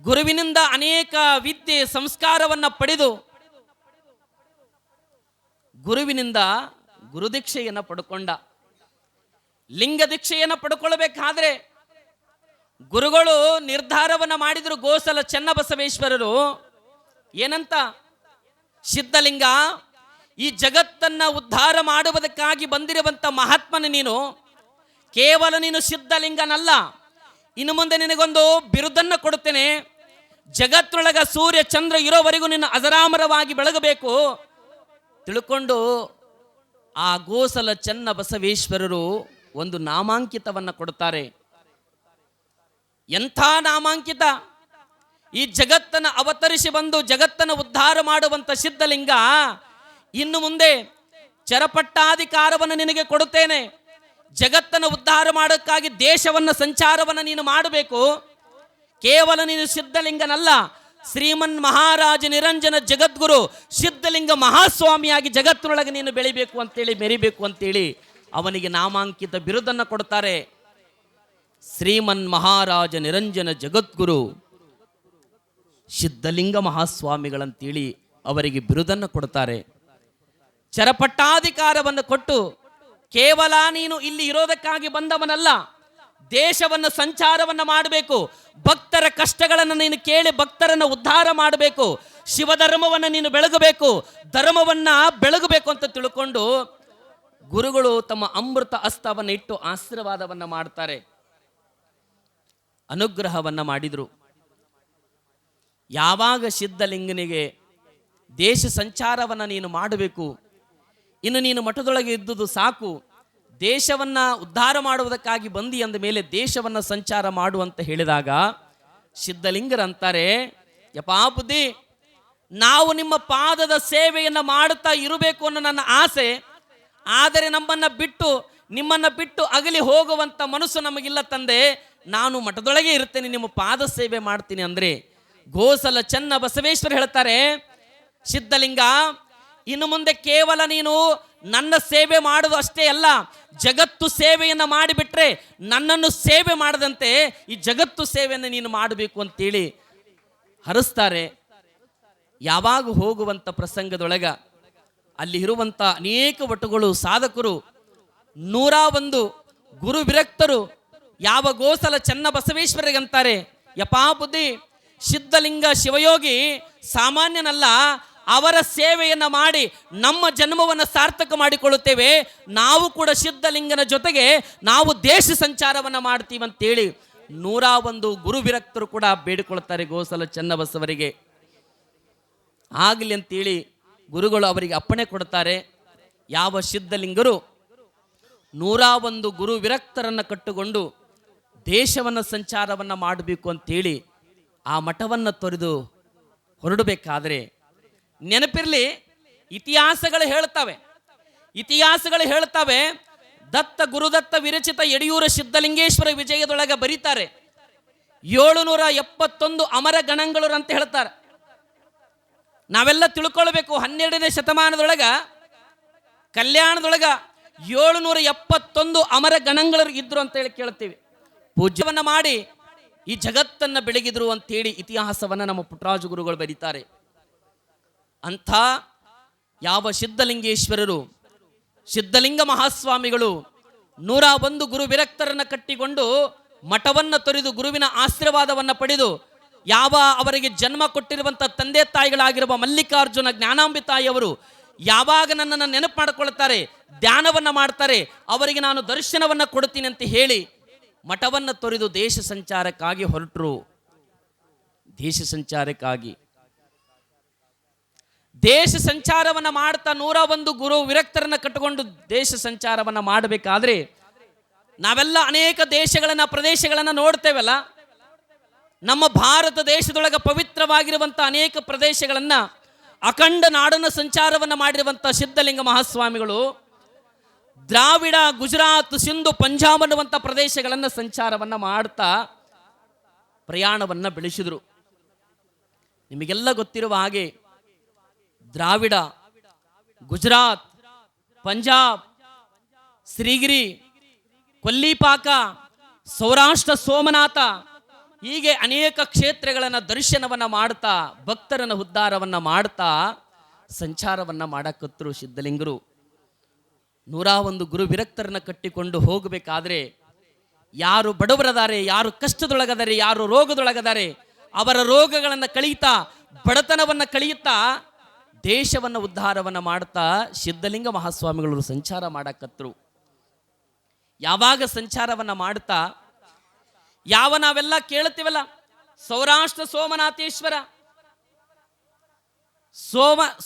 ಗುರುವಿನಿಂದ ಅನೇಕ ವಿದ್ಯೆ ಸಂಸ್ಕಾರವನ್ನ ಪಡೆದು, ಗುರುವಿನಿಂದ ಗುರುದೀಕ್ಷೆಯನ್ನು ಪಡ್ಕೊಂಡ. ಲಿಂಗ ದೀಕ್ಷೆಯನ್ನು ಪಡ್ಕೊಳ್ಬೇಕಾದ್ರೆ ಗುರುಗಳು ನಿರ್ಧಾರವನ್ನ ಮಾಡಿದ್ರು. ಗೋಸಲ ಚೆನ್ನಬಸವೇಶ್ವರರು ಏನಂತ, ಸಿದ್ಧಲಿಂಗ, ಈ ಜಗತ್ತನ್ನ ಉದ್ಧಾರ ಮಾಡುವುದಕ್ಕಾಗಿ ಬಂದಿರುವಂತ ಮಹಾತ್ಮನ ನೀನು. ಕೇವಲ ನೀನು ಸಿದ್ಧಲಿಂಗನಲ್ಲ, ಇನ್ನು ಮುಂದೆ ನಿನಗೊಂದು ಬಿರುದನ್ನು ಕೊಡುತ್ತೇನೆ. ಜಗತ್ತೊಳಗ ಸೂರ್ಯ ಚಂದ್ರ ಇರೋವರೆಗೂ ನಿನ್ನ ಅಜರಾಮರವಾಗಿ ಬೆಳಗಬೇಕು ತಿಳ್ಕೊಂಡು ಆ ಗೋಸಲ ಚೆನ್ನಬಸವೇಶ್ವರರು ಒಂದು ನಾಮಾಂಕಿತವನ್ನು ಕೊಡುತ್ತಾರೆ. ಎಂಥ ನಾಮಾಂಕಿತ! ಈ ಜಗತ್ತನ್ನು ಅವತರಿಸಿ ಬಂದು ಜಗತ್ತನ್ನು ಉದ್ಧಾರ ಮಾಡುವಂತ ಸಿದ್ಧಲಿಂಗ, ಇನ್ನು ಮುಂದೆ ಚರಪಟ್ಟಾಧಿಕಾರವನ್ನು ನಿನಗೆ ಕೊಡುತ್ತೇನೆ. ಜಗತ್ತನ್ನು ಉದ್ಧಾರ ಮಾಡೋಕ್ಕಾಗಿ ದೇಶವನ್ನು ಸಂಚಾರವನ್ನು ನೀನು ಮಾಡಬೇಕು. ಕೇವಲ ನೀನು ಸಿದ್ಧಲಿಂಗನಲ್ಲ, ಶ್ರೀಮನ್ ಮಹಾರಾಜ ನಿರಂಜನ ಜಗದ್ಗುರು ಸಿದ್ಧಲಿಂಗ ಮಹಾಸ್ವಾಮಿಯಾಗಿ ಜಗತ್ತಿನೊಳಗೆ ನೀನು ಬೆಳಿಬೇಕು ಅಂತೇಳಿ, ಮೆರಿಬೇಕು ಅಂತೇಳಿ ಅವನಿಗೆ ನಾಮಾಂಕಿತ ಬಿರುದನ್ನು ಕೊಡ್ತಾರೆ. ಶ್ರೀಮನ್ ಮಹಾರಾಜ ನಿರಂಜನ ಜಗದ್ಗುರು ಸಿದ್ಧಲಿಂಗ ಮಹಾಸ್ವಾಮಿಗಳಂತೇಳಿ ಅವರಿಗೆ ಬಿರುದನ್ನು ಕೊಡ್ತಾರೆ. ಚರಪಟ್ಟಾಧಿಕಾರವನ್ನು ಕೊಟ್ಟು, ಕೇವಲ ನೀನು ಇಲ್ಲಿ ಇರೋದಕ್ಕಾಗಿ ಬಂದವನಲ್ಲ, ದೇಶವನ್ನು ಸಂಚಾರವನ್ನು ಮಾಡಬೇಕು, ಭಕ್ತರ ಕಷ್ಟಗಳನ್ನು ನೀನು ಕೇಳಿ ಭಕ್ತರನ್ನು ಉದ್ಧಾರ ಮಾಡಬೇಕು, ಶಿವಧರ್ಮವನ್ನು ನೀನು ಬೆಳಗಬೇಕು, ಧರ್ಮವನ್ನ ಬೆಳಗಬೇಕು ಅಂತ ತಿಳ್ಕೊಂಡು ಗುರುಗಳು ತಮ್ಮ ಅಮೃತ ಹಸ್ತವನ್ನು ಇಟ್ಟು ಆಶೀರ್ವಾದವನ್ನು ಮಾಡ್ತಾರೆ, ಅನುಗ್ರಹವನ್ನು ಮಾಡಿದರು. ಯಾವಾಗ ಸಿದ್ಧಲಿಂಗನಿಗೆ ದೇಶ ಸಂಚಾರವನ್ನು ನೀನು ಮಾಡಬೇಕು, ಇನ್ನು ನೀನು ಮಠದೊಳಗೆ ಇದ್ದುದು ಸಾಕು, ದೇಶವನ್ನು ಉದ್ಧಾರ ಮಾಡುವುದಕ್ಕಾಗಿ ಬಂದಿ ಅಂದ ಮೇಲೆ ದೇಶವನ್ನು ಸಂಚಾರ ಮಾಡುವಂತ ಹೇಳಿದಾಗ ಸಿದ್ಧಲಿಂಗರಂತಾರೆ, ಯಪ್ಪಾ ಬುದ್ಧಿ, ನಾವು ನಿಮ್ಮ ಪಾದದ ಸೇವೆಯನ್ನು ಮಾಡುತ್ತಾ ಇರಬೇಕು ಅನ್ನೋ ನನ್ನ ಆಸೆ. ಆದರೆ ನಿಮ್ಮನ್ನು ಬಿಟ್ಟು ಅಗಲಿ ಹೋಗುವಂಥ ಮನಸ್ಸು ನಮಗಿಲ್ಲ ತಂದೆ. ನಾನು ಮಠದೊಳಗೆ ಇರ್ತೇನೆ, ನಿಮ್ಮ ಪಾದ ಸೇವೆ ಮಾಡ್ತೀನಿ ಅಂದರೆ ಗೋಸಲ ಚೆನ್ನ ಬಸವೇಶ್ವರ ಹೇಳ್ತಾರೆ, ಸಿದ್ಧಲಿಂಗ, ಇನ್ನು ಮುಂದೆ ಕೇವಲ ನೀನು ನನ್ನ ಸೇವೆ ಮಾಡುವುದು ಅಷ್ಟೇ ಅಲ್ಲ, ಜಗತ್ತು ಸೇವೆಯನ್ನು ಮಾಡಿಬಿಟ್ರೆ ನನ್ನನ್ನು ಸೇವೆ ಮಾಡದಂತೆ ಈ ಜಗತ್ತು ಸೇವೆಯನ್ನು ನೀನು ಮಾಡಬೇಕು ಅಂತೇಳಿ ಹರಿಸ್ತಾರೆ. ಯಾವಾಗ ಹೋಗುವಂಥ ಪ್ರಸಂಗದೊಳಗ ಅಲ್ಲಿ ಇರುವಂಥ ಅನೇಕ ವಟುಗಳು, ಸಾಧಕರು, 101 ಗುರು ವಿರಕ್ತರು ಯಾವ ಗೋಸಲ ಚೆನ್ನ ಬಸವೇಶ್ವರಿಗಂತಾರೆ, ಯಪಾ ಬುದ್ಧಿ, ಸಿದ್ಧಲಿಂಗ ಶಿವಯೋಗಿ ಸಾಮಾನ್ಯನಲ್ಲ, ಅವರ ಸೇವೆಯನ್ನು ಮಾಡಿ ನಮ್ಮ ಜನ್ಮವನ್ನು ಸಾರ್ಥಕ ಮಾಡಿಕೊಳ್ಳುತ್ತೇವೆ. ನಾವು ಕೂಡ ಸಿದ್ಧಲಿಂಗನ ಜೊತೆಗೆ ನಾವು ದೇಶ ಸಂಚಾರವನ್ನು ಮಾಡ್ತೀವಿ ಅಂತೇಳಿ 101 ಗುರು ವಿರಕ್ತರು ಕೂಡ ಬೇಡಿಕೊಳ್ತಾರೆ ಗೋಸಲ ಚೆನ್ನಬಸವರಿಗೆ. ಆಗಲಿ ಅಂತೇಳಿ ಗುರುಗಳು ಅವರಿಗೆ ಅಪ್ಪಣೆ ಕೊಡ್ತಾರೆ. ಯಾವ ಸಿದ್ಧಲಿಂಗರು 101 ಗುರು ವಿರಕ್ತರನ್ನು ಕಟ್ಟುಕೊಂಡು ದೇಶವನ್ನು ಸಂಚಾರವನ್ನು ಮಾಡಬೇಕು ಅಂತೇಳಿ ಆ ಮಠವನ್ನು ತೊರೆದು ಹೊರಡಬೇಕಾದ್ರೆ, ನೆನಪಿರಲಿ, ಇತಿಹಾಸಗಳು ಹೇಳ್ತವೆ, ದತ್ತ ಗುರುದತ್ತ ವಿರಚಿತ ಯಡಿಯೂರ ಸಿದ್ಧಲಿಂಗೇಶ್ವರ ವಿಜಯದೊಳಗೆ ಬರೀತಾರೆ 771 ಅಮರ ಗಣಗಳು ಅಂತ ಹೇಳ್ತಾರೆ. ನಾವೆಲ್ಲ ತಿಳ್ಕೊಳ್ಬೇಕು, 12ನೇ ಶತಮಾನದೊಳಗ ಕಲ್ಯಾಣದೊಳಗ 771 ಅಮರ ಗಣಗಳು ಇದ್ರು ಅಂತ ಹೇಳಿ ಕೇಳ್ತೀವಿ. ಪೂಜ್ಯವನ್ನ ಮಾಡಿ ಈ ಜಗತ್ತನ್ನ ಬೆಳಗಿದ್ರು ಅಂತೇಳಿ ಇತಿಹಾಸವನ್ನ ನಮ್ಮ ಪುಟ್ಟರಾಜು ಗುರುಗಳು ಬರೀತಾರೆ. ಅಂಥ ಯಾವ ಸಿದ್ಧಲಿಂಗೇಶ್ವರರು, ಸಿದ್ಧಲಿಂಗ ಮಹಾಸ್ವಾಮಿಗಳು 101 ಗುರು ವಿರಕ್ತರನ್ನು ಕಟ್ಟಿಕೊಂಡು ಮಠವನ್ನು ತೊರೆದು ಗುರುವಿನ ಆಶೀರ್ವಾದವನ್ನು ಪಡೆದು ಯಾವ ಅವರಿಗೆ ಜನ್ಮ ಕೊಟ್ಟಿರುವಂಥ ತಂದೆ ತಾಯಿಗಳಾಗಿರುವ ಮಲ್ಲಿಕಾರ್ಜುನ ಜ್ಞಾನಾಂಬಿ ತಾಯಿಯವರು ಯಾವಾಗ ನನ್ನನ್ನು ನೆನಪು ಮಾಡಿಕೊಳ್ತಾರೆ, ಧ್ಯಾನವನ್ನು ಮಾಡ್ತಾರೆ, ಅವರಿಗೆ ನಾನು ದರ್ಶನವನ್ನು ಕೊಡ್ತೀನಿ ಅಂತ ಹೇಳಿ ಮಠವನ್ನು ತೊರೆದು ದೇಶ ಸಂಚಾರಕ್ಕಾಗಿ ಹೊರಟರು. ದೇಶ ಸಂಚಾರವನ್ನು ಮಾಡ್ತಾ 101 ಗುರು ವಿರಕ್ತರನ್ನ ಕಟ್ಟಿಕೊಂಡು ದೇಶ ಸಂಚಾರವನ್ನು ಮಾಡಬೇಕಾದ್ರೆ ನಾವೆಲ್ಲ ಅನೇಕ ದೇಶಗಳನ್ನ, ಪ್ರದೇಶಗಳನ್ನ ನೋಡ್ತೇವಲ್ಲ. ನಮ್ಮ ಭಾರತ ದೇಶದೊಳಗೆ ಪವಿತ್ರವಾಗಿರುವಂಥ ಅನೇಕ ಪ್ರದೇಶಗಳನ್ನ, ಅಖಂಡ ನಾಡನ್ನು ಸಂಚಾರವನ್ನು ಮಾಡಿರುವಂಥ ಸಿದ್ಧಲಿಂಗ ಮಹಾಸ್ವಾಮಿಗಳು ದ್ರಾವಿಡ, ಗುಜರಾತ್, ಸಿಂಧು, ಪಂಜಾಬ್ ಅನ್ನುವಂಥ ಪ್ರದೇಶಗಳನ್ನು ಸಂಚಾರವನ್ನು ಮಾಡ್ತಾ ಪ್ರಯಾಣವನ್ನು ಬೆಳೆಸಿದರು. ನಿಮಗೆಲ್ಲ ಗೊತ್ತಿರುವ ಹಾಗೆ ದ್ರಾವಿಡ, ಗುಜರಾತ್, ಪಂಜಾಬ್, ಶ್ರೀಗಿರಿ, ಕೊಲ್ಲಿಪಾಕ, ಸೌರಾಷ್ಟ್ರ ಸೋಮನಾಥ, ಹೀಗೆ ಅನೇಕ ಕ್ಷೇತ್ರಗಳನ್ನು ದರ್ಶನವನ್ನು ಮಾಡ್ತಾ ಭಕ್ತರನ್ನು ಉದ್ಧಾರವನ್ನು ಮಾಡ್ತಾ ಸಂಚಾರವನ್ನು ಮಾಡಕತ್ತರು ಸಿದ್ಧಲಿಂಗರು. 101 ಗುರು ವಿರಕ್ತರನ್ನ ಕಟ್ಟಿಕೊಂಡು ಹೋಗಬೇಕಾದ್ರೆ ಯಾರು ಬಡವರದಾರೆ, ಯಾರು ಕಷ್ಟದೊಳಗದಾರೆ, ಯಾರು ರೋಗದೊಳಗದಾರೆ, ಅವರ ರೋಗಗಳನ್ನು ಕಳೀತಾ, ಬಡತನವನ್ನು ಕಳೆಯುತ್ತಾ ದೇಶವನ್ನು ಉದ್ಧಾರವನ್ನು ಮಾಡ್ತಾ ಸಿದ್ಧಲಿಂಗ ಮಹಾಸ್ವಾಮಿಗಳು ಸಂಚಾರ ಮಾಡಕತ್ತರು. ಯಾವಾಗ ಸಂಚಾರವನ್ನು ಮಾಡ್ತಾ ಯಾವ ನಾವೆಲ್ಲ ಕೇಳುತ್ತೀವಲ್ಲ, ಸೌರಾಷ್ಟ್ರ ಸೋಮನಾಥೇಶ್ವರ,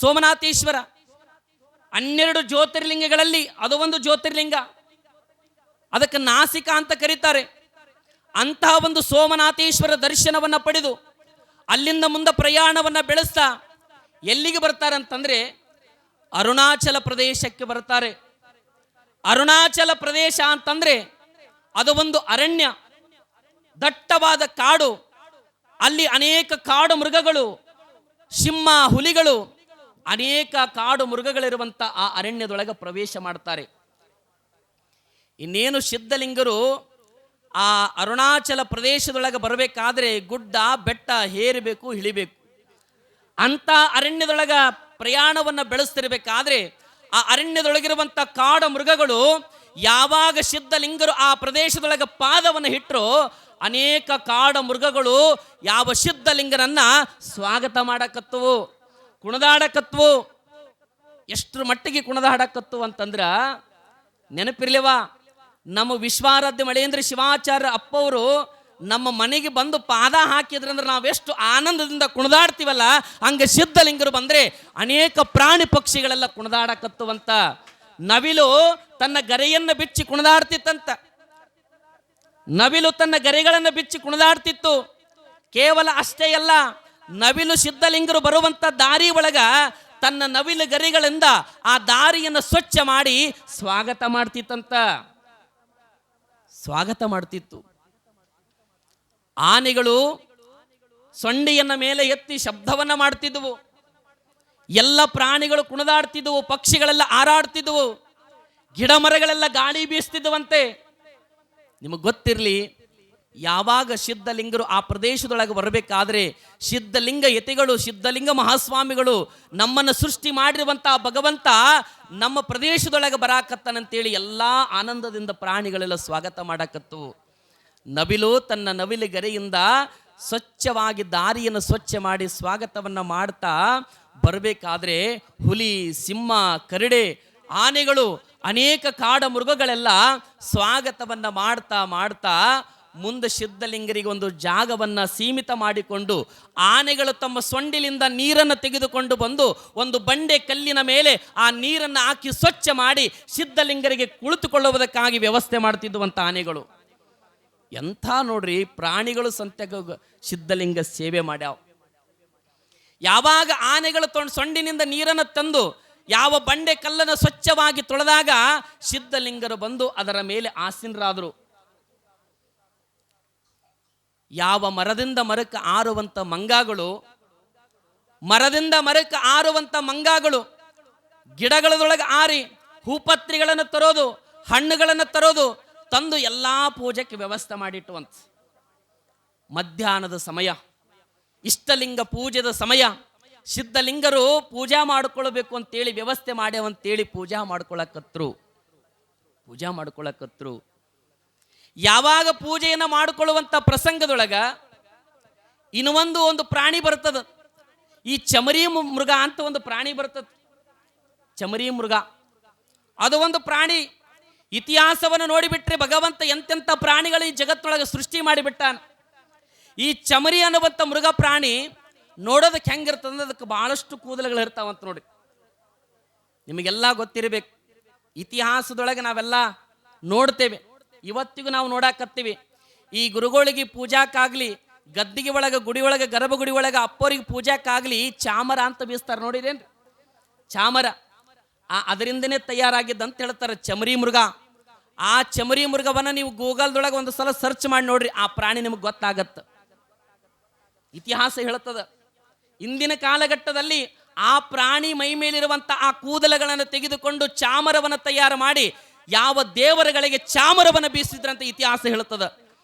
ಸೋಮನಾಥೇಶ್ವರ 12 ಜ್ಯೋತಿರ್ಲಿಂಗಗಳಲ್ಲಿ ಅದು ಒಂದು ಜ್ಯೋತಿರ್ಲಿಂಗ, ಅದಕ್ಕೆ ನಾಸಿಕ ಅಂತ ಕರೀತಾರೆ. ಅಂತಹ ಒಂದು ಸೋಮನಾಥೇಶ್ವರ ದರ್ಶನವನ್ನು ಪಡೆದು ಅಲ್ಲಿಂದ ಮುಂದೆ ಪ್ರಯಾಣವನ್ನು ಬೆಳೆಸ್ತಾ ಎಲ್ಲಿಗೆ ಬರ್ತಾರೆ ಅಂತಂದ್ರೆ ಅರುಣಾಚಲ ಪ್ರದೇಶಕ್ಕೆ ಬರ್ತಾರೆ. ಅರುಣಾಚಲ ಪ್ರದೇಶ ಅಂತಂದ್ರೆ ಅದು ಒಂದು ಅರಣ್ಯ, ದಟ್ಟವಾದ ಕಾಡು. ಅಲ್ಲಿ ಅನೇಕ ಕಾಡು ಮೃಗಗಳು, ಸಿಂಹ, ಹುಲಿಗಳು, ಅನೇಕ ಕಾಡು ಮೃಗಗಳಿರುವಂಥ ಆ ಅರಣ್ಯದೊಳಗೆ ಪ್ರವೇಶ ಮಾಡ್ತಾರೆ. ಇನ್ನೇನು ಸಿದ್ಧಲಿಂಗರು ಆ ಅರುಣಾಚಲ ಪ್ರದೇಶದೊಳಗೆ ಬರಬೇಕಾದ್ರೆ ಗುಡ್ಡ ಬೆಟ್ಟ ಹೇರಬೇಕು, ಇಳಿಬೇಕು. ಅಂತ ಅರಣ್ಯದೊಳಗ ಪ್ರಯಾಣವನ್ನು ಬೆಳೆಸ್ತಿರ್ಬೇಕಾದ್ರೆ ಆ ಅರಣ್ಯದೊಳಗಿರುವಂಥ ಕಾಡು ಮೃಗಗಳು ಯಾವಾಗ ಸಿದ್ಧಲಿಂಗರು ಆ ಪ್ರದೇಶದೊಳಗೆ ಪಾದವನ್ನು ಇಟ್ಟರು, ಅನೇಕ ಕಾಡು ಮೃಗಗಳು ಯಾವ ಸಿದ್ಧಲಿಂಗರನ್ನ ಸ್ವಾಗತ ಮಾಡಕತ್ತವು, ಕುಣದಾಡಕತ್ವು. ಎಷ್ಟರ ಮಟ್ಟಿಗೆ ಕುಣದಾಡಕತ್ತು ಅಂತಂದ್ರ ನೆನಪಿರ್ಲಿವ, ನಮ್ಮ ವಿಶ್ವಾರಾಧ್ಯ ಮಳೇಂದ್ರ ಶಿವಾಚಾರ್ಯ ಅಪ್ಪವರು ನಮ್ಮ ಮನೆಗೆ ಬಂದು ಪಾದ ಹಾಕಿದ್ರಂದ್ರೆ ನಾವೆಷ್ಟು ಆನಂದದಿಂದ ಕುಣದಾಡ್ತೀವಲ್ಲ, ಹಂಗೆ ಸಿದ್ಧಲಿಂಗರು ಬಂದರೆ ಅನೇಕ ಪ್ರಾಣಿ ಪಕ್ಷಿಗಳೆಲ್ಲ ಕುಣದಾಡಕತ್ತುವಂತ. ನವಿಲು ತನ್ನ ಗರೆಯನ್ನು ಬಿಚ್ಚಿ ಕುಣದಾಡ್ತಿತ್ತಂತ. ನವಿಲು ತನ್ನ ಗರೆಗಳನ್ನು ಬಿಚ್ಚಿ ಕುಣದಾಡ್ತಿತ್ತು. ಕೇವಲ ಅಷ್ಟೇ ಅಲ್ಲ, ನವಿಲು ಸಿದ್ಧಲಿಂಗರು ಬರುವಂತ ದಾರಿ ಒಳಗ ತನ್ನ ನವಿಲು ಗರಿಗಳಿಂದ ಆ ದಾರಿಯನ್ನು ಸ್ವಚ್ಛ ಮಾಡಿ ಸ್ವಾಗತ ಮಾಡ್ತಿತ್ತು. ಆನೆಗಳು ಸೊಂಡಿಯನ್ನ ಮೇಲೆ ಎತ್ತಿ ಶಬ್ದವನ್ನ ಮಾಡ್ತಿದ್ವು. ಎಲ್ಲ ಪ್ರಾಣಿಗಳು ಕುಣಿದಾಡ್ತಿದ್ವು, ಪಕ್ಷಿಗಳೆಲ್ಲ ಹಾರಾಡ್ತಿದ್ವು, ಗಿಡ ಮರಗಳೆಲ್ಲ ಗಾಳಿ ಬೀಸ್ತಿದ್ವಂತೆ. ನಿಮಗೆ ಗೊತ್ತಿರಲಿ, ಯಾವಾಗ ಸಿದ್ಧಲಿಂಗರು ಆ ಪ್ರದೇಶದೊಳಗೆ ಬರಬೇಕಾದ್ರೆ ಸಿದ್ಧಲಿಂಗ ಯತಿಗಳು, ಸಿದ್ಧಲಿಂಗ ಮಹಾಸ್ವಾಮಿಗಳು ನಮ್ಮನ್ನು ಸೃಷ್ಟಿ ಮಾಡಿರುವಂತಹ ಭಗವಂತ ನಮ್ಮ ಪ್ರದೇಶದೊಳಗೆ ಬರಾಕತ್ತನಂತೇಳಿ ಎಲ್ಲ ಆನಂದದಿಂದ ಪ್ರಾಣಿಗಳೆಲ್ಲ ಸ್ವಾಗತ ಮಾಡಕತ್ತು. ನವಿಲು ತನ್ನ ನವಿಲುಗರೆಯಿಂದ ಸ್ವಚ್ಛವಾಗಿ ದಾರಿಯನ್ನು ಸ್ವಚ್ಛ ಮಾಡಿ ಸ್ವಾಗತವನ್ನು ಮಾಡ್ತಾ ಬರಬೇಕಾದ್ರೆ ಹುಲಿ, ಸಿಂಹ, ಕರಡೆ, ಆನೆಗಳು, ಅನೇಕ ಕಾಡ ಮೃಗಗಳೆಲ್ಲ ಸ್ವಾಗತವನ್ನು ಮಾಡ್ತಾ ಮಾಡ್ತಾ ಮುಂದೆ ಸಿದ್ಧಲಿಂಗರಿಗೆ ಒಂದು ಜಾಗವನ್ನು ಸೀಮಿತ ಮಾಡಿಕೊಂಡು ಆನೆಗಳು ತಮ್ಮ ಸೊಂಡಿಲಿಂದ ನೀರನ್ನು ತೆಗೆದುಕೊಂಡು ಬಂದು ಒಂದು ಬಂಡೆ ಕಲ್ಲಿನ ಮೇಲೆ ಆ ನೀರನ್ನು ಹಾಕಿ ಸ್ವಚ್ಛ ಮಾಡಿ ಸಿದ್ಧಲಿಂಗರಿಗೆ ಕುಳಿತುಕೊಳ್ಳುವುದಕ್ಕಾಗಿ ವ್ಯವಸ್ಥೆ ಮಾಡ್ತಿದ್ದುವಂಥ ಆನೆಗಳು. ಎಂಥ ನೋಡ್ರಿ, ಪ್ರಾಣಿಗಳು ಸಂತೆಗ ಸಿದ್ಧಲಿಂಗ ಸೇವೆ ಮಾಡ್ಯಾವ. ಯಾವಾಗ ಆನೆಗಳು ಸೊಂಡಿನಿಂದ ನೀರನ್ನು ತಂದು ಯಾವ ಬಂಡೆ ಕಲ್ಲನ್ನು ಸ್ವಚ್ಛವಾಗಿ ತೊಳೆದಾಗ ಸಿದ್ಧಲಿಂಗರು ಬಂದು ಅದರ ಮೇಲೆ ಆಸೀನರಾದರು. ಯಾವ ಮರದಿಂದ ಮರಕ್ಕೆ ಆರುವಂಥ ಮಂಗಾಗಳು, ಮರದಿಂದ ಮರಕ್ಕೆ ಆರುವಂಥ ಮಂಗಾಗಳು ಗಿಡಗಳದೊಳಗೆ ಆರಿ ಹೂಪತ್ರಿಗಳನ್ನು ತರೋದು, ಹಣ್ಣುಗಳನ್ನು ತರೋದು, ತಂದು ಎಲ್ಲ ಪೂಜೆಗೆ ವ್ಯವಸ್ಥೆ ಮಾಡಿಟ್ಟು ಅಂತ. ಮಧ್ಯಾಹ್ನದ ಸಮಯ, ಇಷ್ಟಲಿಂಗ ಪೂಜೆದ ಸಮಯ, ಸಿದ್ಧಲಿಂಗರು ಪೂಜಾ ಮಾಡ್ಕೊಳ್ಬೇಕು ಅಂತೇಳಿ ವ್ಯವಸ್ಥೆ ಮಾಡ್ಯಾವಂತೇಳಿ ಪೂಜಾ ಮಾಡ್ಕೊಳಕತ್ರು. ಯಾವಾಗ ಪೂಜೆಯನ್ನು ಮಾಡಿಕೊಳ್ಳುವಂಥ ಪ್ರಸಂಗದೊಳಗ ಒಂದು ಪ್ರಾಣಿ ಬರ್ತದ. ಈ ಚಮರಿ ಮೃಗ ಅಂತ ಒಂದು ಪ್ರಾಣಿ ಬರ್ತದ. ಚಮರಿ ಮೃಗ ಅದು ಒಂದು ಪ್ರಾಣಿ. ಇತಿಹಾಸವನ್ನು ನೋಡಿಬಿಟ್ರೆ ಭಗವಂತ ಎಂತೆಂಥ ಪ್ರಾಣಿಗಳು ಈ ಜಗತ್ತೊಳಗೆ ಸೃಷ್ಟಿ ಮಾಡಿಬಿಟ್ಟಾನ. ಈ ಚಮರಿ ಅನ್ನುವಂಥ ಮೃಗ ಪ್ರಾಣಿ ನೋಡೋದಕ್ಕೆ ಹೆಂಗಿರ್ತದೆ, ಅದಕ್ಕೆ ಬಹಳಷ್ಟು ಕೂದಲುಗಳು ಇರ್ತಾವಂತ ನೋಡಿ. ನಿಮಗೆಲ್ಲ ಗೊತ್ತಿರಬೇಕು, ಇತಿಹಾಸದೊಳಗೆ ನಾವೆಲ್ಲ ನೋಡ್ತೇವೆ, ಇವತ್ತಿಗೂ ನಾವು ನೋಡಾಕತ್ತೀವಿ. ಈ ಗುರುಗಳಿಗೆ ಪೂಜಾಕ್ಕಾಗ್ಲಿ, ಗದ್ದಿಗೆ ಒಳಗೆ, ಗುಡಿ ಒಳಗೆ, ಗರ್ಭಗುಡಿ ಒಳಗೆ ಅಪ್ಪೋರಿಗೆ ಪೂಜಾಕ್ಕಾಗ್ಲಿ ಚಾಮರ ಅಂತ ಬೀಸ್ತಾರೆ, ನೋಡಿರೇನ್ರಿ? ಚಾಮರ ಅದರಿಂದನೇ ತಯಾರಾಗಿದ್ದಂತ ಹೇಳ್ತಾರೆ ಚಮರಿ ಮೃಗ. ಆ ಚಮರಿ ಮೃಗವನ್ನು ನೀವು ಗೂಗಲ್ದೊಳಗೆ ಒಂದು ಸಲ ಸರ್ಚ್ ಮಾಡಿ ನೋಡ್ರಿ, ಆ ಪ್ರಾಣಿ ನಿಮಗೆ ಗೊತ್ತಾಗತ್ತೆ. ಇತಿಹಾಸ ಹೇಳ್ತದ, ಇಂದಿನ ಕಾಲಘಟ್ಟದಲ್ಲಿ ಆ ಪ್ರಾಣಿ ಮೈ ಮೇಲಿರುವಂಥ ಆ ಕೂದಲುಗಳನ್ನು ತೆಗೆದುಕೊಂಡು ಚಾಮರವನ್ನು ತಯಾರು ಮಾಡಿ ಯಾವ ದೇವರುಗಳಿಗೆ ಚಾಮರವನ್ನು ಬೀಸಿದ್ರಂತ ಇತಿಹಾಸ ಹೇಳುತ್ತದೆ.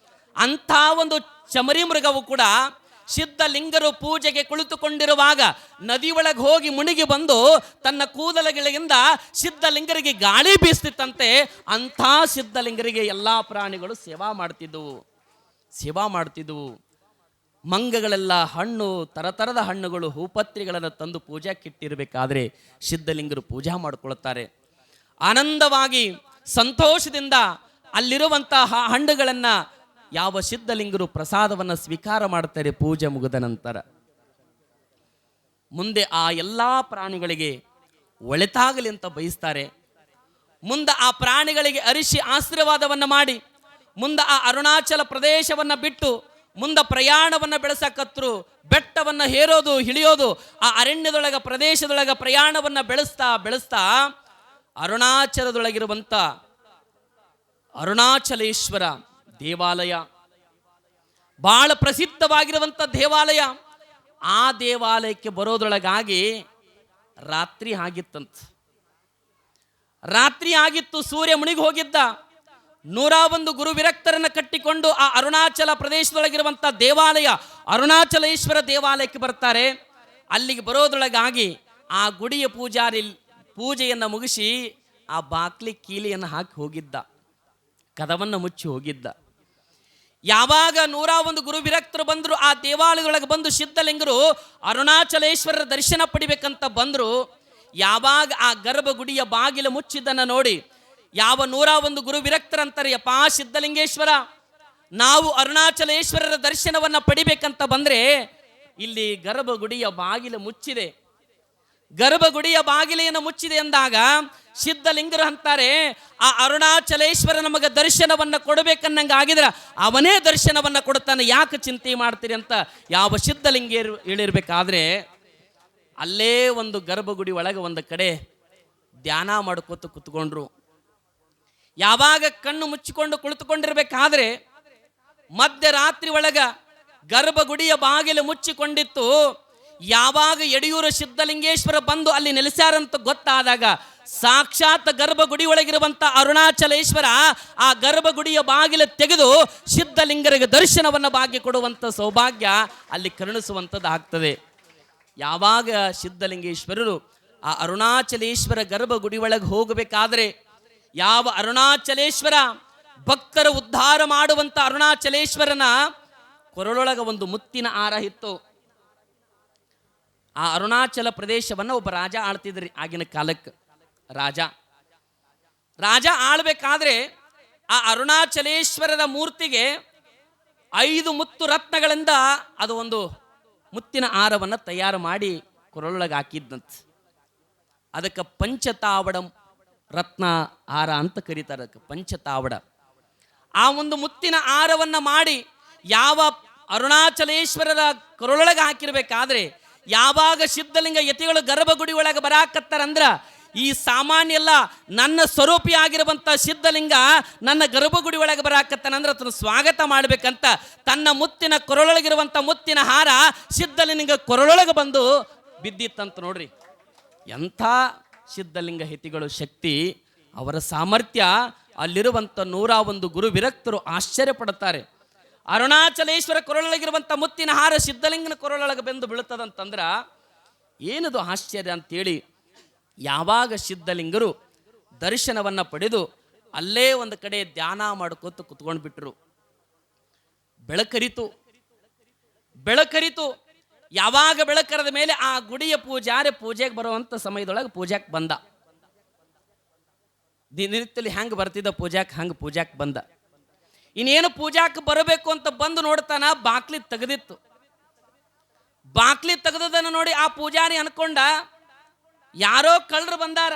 ಅಂಥ ಒಂದು ಚಮರಿ ಮೃಗವು ಕೂಡ ಸಿದ್ಧಲಿಂಗರು ಪೂಜೆಗೆ ಕುಳಿತುಕೊಂಡಿರುವಾಗ ನದಿ ಒಳಗೆ ಹೋಗಿ ಮುಳುಗಿ ಬಂದು ತನ್ನ ಕೂದಲುಗಳಿಂದ ಸಿದ್ಧಲಿಂಗರಿಗೆ ಗಾಳಿ ಬೀಸ್ತಿತ್ತಂತೆ. ಅಂಥ ಸಿದ್ಧಲಿಂಗರಿಗೆ ಎಲ್ಲ ಪ್ರಾಣಿಗಳು ಸೇವಾ ಮಾಡ್ತಿದ್ವು. ಮಂಗಗಳೆಲ್ಲ ಹಣ್ಣು, ತರತರದ ಹಣ್ಣುಗಳು, ಹೂಪತ್ರಿಗಳನ್ನು ತಂದು ಪೂಜಾಕ್ಕಿಟ್ಟಿರಬೇಕಾದ್ರೆ ಸಿದ್ಧಲಿಂಗರು ಪೂಜಾ ಮಾಡಿಕೊಳ್ತಾರೆ. ಆನಂದವಾಗಿ ಸಂತೋಷದಿಂದ ಅಲ್ಲಿರುವಂತಹ ಹಣ್ಣುಗಳನ್ನು ಯಾವ ಸಿದ್ಧಲಿಂಗರು ಪ್ರಸಾದವನ್ನು ಸ್ವೀಕಾರ ಮಾಡ್ತಾರೆ ಪೂಜೆ ಮುಗಿದ ನಂತರ. ಮುಂದೆ ಆ ಎಲ್ಲ ಪ್ರಾಣಿಗಳಿಗೆ ಒಳಿತಾಗಲಿ ಅಂತ ಬಯಸ್ತಾರೆ. ಮುಂದೆ ಆ ಪ್ರಾಣಿಗಳಿಗೆ ಅರಿಶಿ ಆಶೀರ್ವಾದವನ್ನು ಮಾಡಿ ಮುಂದೆ ಆ ಅರುಣಾಚಲ ಪ್ರದೇಶವನ್ನು ಬಿಟ್ಟು ಮುಂದೆ ಪ್ರಯಾಣವನ್ನು ಬೆಳೆಸಕತ್ರು. ಬೆಟ್ಟವನ್ನು ಹೇರೋದು, ಇಳಿಯೋದು, ಆ ಅರಣ್ಯದೊಳಗ ಪ್ರದೇಶದೊಳಗ ಪ್ರಯಾಣವನ್ನು ಬೆಳೆಸ್ತಾ ಅರುಣಾಚಲದೊಳಗಿರುವಂಥ ಅರುಣಾಚಲೇಶ್ವರ ದೇವಾಲಯ, ಬಹಳ ಪ್ರಸಿದ್ಧವಾಗಿರುವಂಥ ದೇವಾಲಯ. ಆ ದೇವಾಲಯಕ್ಕೆ ಬರೋದ್ರೊಳಗಾಗಿ ರಾತ್ರಿ ಆಗಿತ್ತು. ಸೂರ್ಯ ಮುಳುಗಿ ಹೋಗಿದ್ದ. 101 ಗುರು ವಿರಕ್ತರನ್ನು ಕಟ್ಟಿಕೊಂಡು ಆ ಅರುಣಾಚಲ ಪ್ರದೇಶದೊಳಗಿರುವಂಥ ದೇವಾಲಯ ಅರುಣಾಚಲೇಶ್ವರ ದೇವಾಲಯಕ್ಕೆ ಬರ್ತಾರೆ. ಅಲ್ಲಿಗೆ ಬರೋದ್ರೊಳಗಾಗಿ ಆ ಗುಡಿಯ ಪೂಜಾರಿ ಪೂಜೆಯನ್ನು ಮುಗಿಸಿ ಆ ಬಾಕ್ಲಿ ಕೀಲಿಯನ್ನು ಹಾಕಿ ಹೋಗಿದ್ದ, ಕದವನ್ನು ಮುಚ್ಚಿ ಹೋಗಿದ್ದ. ಯಾವಾಗ 101 ಗುರು ವಿರಕ್ತರು ಬಂದರು, ಆ ದೇವಾಲಯದೊಳಗೆ ಬಂದು ಸಿದ್ಧಲಿಂಗರು ಅರುಣಾಚಲೇಶ್ವರರ ದರ್ಶನ ಪಡಿಬೇಕಂತ ಬಂದರು. ಯಾವಾಗ ಆ ಗರ್ಭಗುಡಿಯ ಬಾಗಿಲು ಮುಚ್ಚಿದ್ದನ್ನು ನೋಡಿ ಯಾವ 101 ಗುರು ವಿರಕ್ತರಂತಾರೆ, ಯಪ್ಪಾ ಸಿದ್ಧಲಿಂಗೇಶ್ವರ, ನಾವು ಅರುಣಾಚಲೇಶ್ವರರ ದರ್ಶನವನ್ನು ಪಡಿಬೇಕಂತ ಬಂದರೆ ಇಲ್ಲಿ ಗರ್ಭಗುಡಿಯ ಬಾಗಿಲು ಮುಚ್ಚಿದೆ. ಗರ್ಭಗುಡಿಯ ಬಾಗಿಲೆಯನ್ನು ಮುಚ್ಚಿದೆ ಎಂದಾಗ ಸಿದ್ಧಲಿಂಗರು ಅಂತಾರೆ, ಆ ಅರುಣಾಚಲೇಶ್ವರ ನಮಗೆ ದರ್ಶನವನ್ನು ಕೊಡಬೇಕನ್ನಂಗೆ ಆಗಿದ್ರೆ ಅವನೇ ದರ್ಶನವನ್ನು ಕೊಡ್ತಾನೆ, ಯಾಕೆ ಚಿಂತೆ ಮಾಡ್ತೀರಿ ಅಂತ ಯಾವ ಸಿದ್ಧಲಿಂಗರು ಹೇಳಿರ್ಬೇಕಾದ್ರೆ ಅಲ್ಲೇ ಒಂದು ಗರ್ಭಗುಡಿ ಒಳಗೆ ಒಂದು ಕಡೆ ಧ್ಯಾನ ಮಾಡ್ಕೋತ ಕೂತ್ಕೊಂಡ್ರು. ಯಾವಾಗ ಕಣ್ಣು ಮುಚ್ಚಿಕೊಂಡು ಕುಳಿತುಕೊಂಡಿರ್ಬೇಕಾದ್ರೆ ಮಧ್ಯರಾತ್ರಿ ಒಳಗ ಗರ್ಭಗುಡಿಯ ಬಾಗಿಲು ಮುಚ್ಚಿಕೊಂಡಿತ್ತು. ಯಾವಾಗ ಯಡಿಯೂರ ಸಿದ್ಧಲಿಂಗೇಶ್ವರ ಬಂದು ಅಲ್ಲಿ ನೆಲೆಸ್ಯಾರಂತ ಗೊತ್ತಾದಾಗ ಸಾಕ್ಷಾತ್ ಗರ್ಭಗುಡಿ ಒಳಗಿರುವಂತ ಅರುಣಾಚಲೇಶ್ವರ ಆ ಗರ್ಭಗುಡಿಯ ಬಾಗಿಲು ತೆಗೆದು ಸಿದ್ಧಲಿಂಗರಿಗೆ ದರ್ಶನವನ್ನ ಭಾಗ್ಯ ಕೊಡುವಂತ ಸೌಭಾಗ್ಯ ಅಲ್ಲಿ ಕರುಣಿಸುವಂಥದ್ದು ಆಗ್ತದೆ. ಯಾವಾಗ ಸಿದ್ಧಲಿಂಗೇಶ್ವರರು ಆ ಅರುಣಾಚಲೇಶ್ವರ ಗರ್ಭಗುಡಿ ಒಳಗೆ ಹೋಗಬೇಕಾದ್ರೆ, ಯಾವ ಅರುಣಾಚಲೇಶ್ವರ ಭಕ್ತರ ಉದ್ಧಾರ ಮಾಡುವಂತ ಅರುಣಾಚಲೇಶ್ವರನ ಕೊರಳೊಳಗ ಒಂದು ಮುತ್ತಿನ ಹಾರ ಇತ್ತು. ಆ ಅರುಣಾಚಲ ಪ್ರದೇಶವನ್ನು ಒಬ್ಬ ರಾಜ ಆಳ್ತಿದ್ರಿ. ಆಗಿನ ಕಾಲಕ್ಕೆ ರಾಜ ಆಳ್ಬೇಕಾದ್ರೆ ಆ ಅರುಣಾಚಲೇಶ್ವರರ ಮೂರ್ತಿಗೆ 5 ಮುತ್ತು ರತ್ನಗಳಿಂದ ಅದು ಒಂದು ಮುತ್ತಿನ ಹಾರವನ್ನು ತಯಾರು ಮಾಡಿ ಕೊರಳೊಳಗೆ ಹಾಕಿದ್ದಂತೆ. ಅದಕ್ಕೆ ಪಂಚತಾವಡ ರತ್ನ ಹಾರ ಅಂತ ಕರೀತಾರೆ. ಅದಕ್ಕೆ ಪಂಚತಾವಡ. ಆ ಒಂದು ಮುತ್ತಿನ ಹಾರವನ್ನ ಮಾಡಿ ಯಾವ ಅರುಣಾಚಲೇಶ್ವರರ ಕೊರಳೊಳಗೆ ಹಾಕಿರ್ಬೇಕಾದ್ರೆ, ಯಾವಾಗ ಸಿದ್ಧಲಿಂಗ ಯತಿಗಳು ಗರ್ಭಗುಡಿ ಒಳಗೆ ಬರಾಕತ್ತಾರಂದ್ರ ಈ ಸಾಮಾನ್ಯ ಎಲ್ಲ ನನ್ನ ಸ್ವರೂಪಿ ಆಗಿರುವಂತ ಸಿದ್ಧಲಿಂಗ ನನ್ನ ಗರ್ಭಗುಡಿ ಒಳಗೆ ಬರಾಕತ್ತಾನಂದ್ರೆ ಅದನ್ನು ಸ್ವಾಗತ ಮಾಡ್ಬೇಕಂತ ತನ್ನ ಮುತ್ತಿನ ಕೊರಳೊಳಗಿರುವಂತ ಮುತ್ತಿನ ಹಾರ ಸಿದ್ಧಲಿಂಗ ಕೊರಳೊಳಗೆ ಬಂದು ಬಿದ್ದಿತ್ತಂತ. ನೋಡ್ರಿ ಎಂಥ ಸಿದ್ಧಲಿಂಗ ಯತಿಗಳು ಶಕ್ತಿ, ಅವರ ಸಾಮರ್ಥ್ಯ. ಅಲ್ಲಿರುವಂಥ 101 ಗುರು ವಿರಕ್ತರು ಆಶ್ಚರ್ಯ ಪಡುತ್ತಾರೆ. ಅರುಣಾಚಲೇಶ್ವರ ಕೊರಳೊಳಗಿರುವಂಥ ಮುತ್ತಿನ ಹಾರ ಸಿದ್ಧಲಿಂಗನ ಕೊರಳೊಳಗೆ ಬೆಂದು ಬೀಳುತ್ತದಂತಂದ್ರ ಏನದು ಆಶ್ಚರ್ಯ ಅಂತೇಳಿ ಯಾವಾಗ ಸಿದ್ಧಲಿಂಗರು ದರ್ಶನವನ್ನ ಪಡೆದು ಅಲ್ಲೇ ಒಂದು ಕಡೆ ಧ್ಯಾನ ಮಾಡ್ಕೋತ ಕುತ್ಕೊಂಡು ಬಿಟ್ರು. ಬೆಳಕರಿತು. ಯಾವಾಗ ಬೆಳಕರದ ಮೇಲೆ ಆ ಗುಡಿಯ ಪೂಜೆಗೆ ಬರುವಂತ ಸಮಯದೊಳಗೆ ಪೂಜಾಕ್ ಬಂದ. ದಿನನಿತ್ಯದಲ್ಲಿ ಹೆಂಗೆ ಬರ್ತಿದ್ದ ಪೂಜಾಕ್ ಬಂದ. ಇನ್ನೇನು ಪೂಜಾಕ್ಕೆ ಬರಬೇಕು ಅಂತ ಬಂದು ನೋಡ್ತಾನ, ಬಾಕ್ಲಿ ತೆಗೆದಿತ್ತು. ಬಾಕ್ಲಿ ತೆಗೆದದನ್ನು ನೋಡಿ ಆ ಪೂಜಾರಿ ಅನ್ಕೊಂಡ ಯಾರೋ ಕಳ್ಳರು ಬಂದಾರ,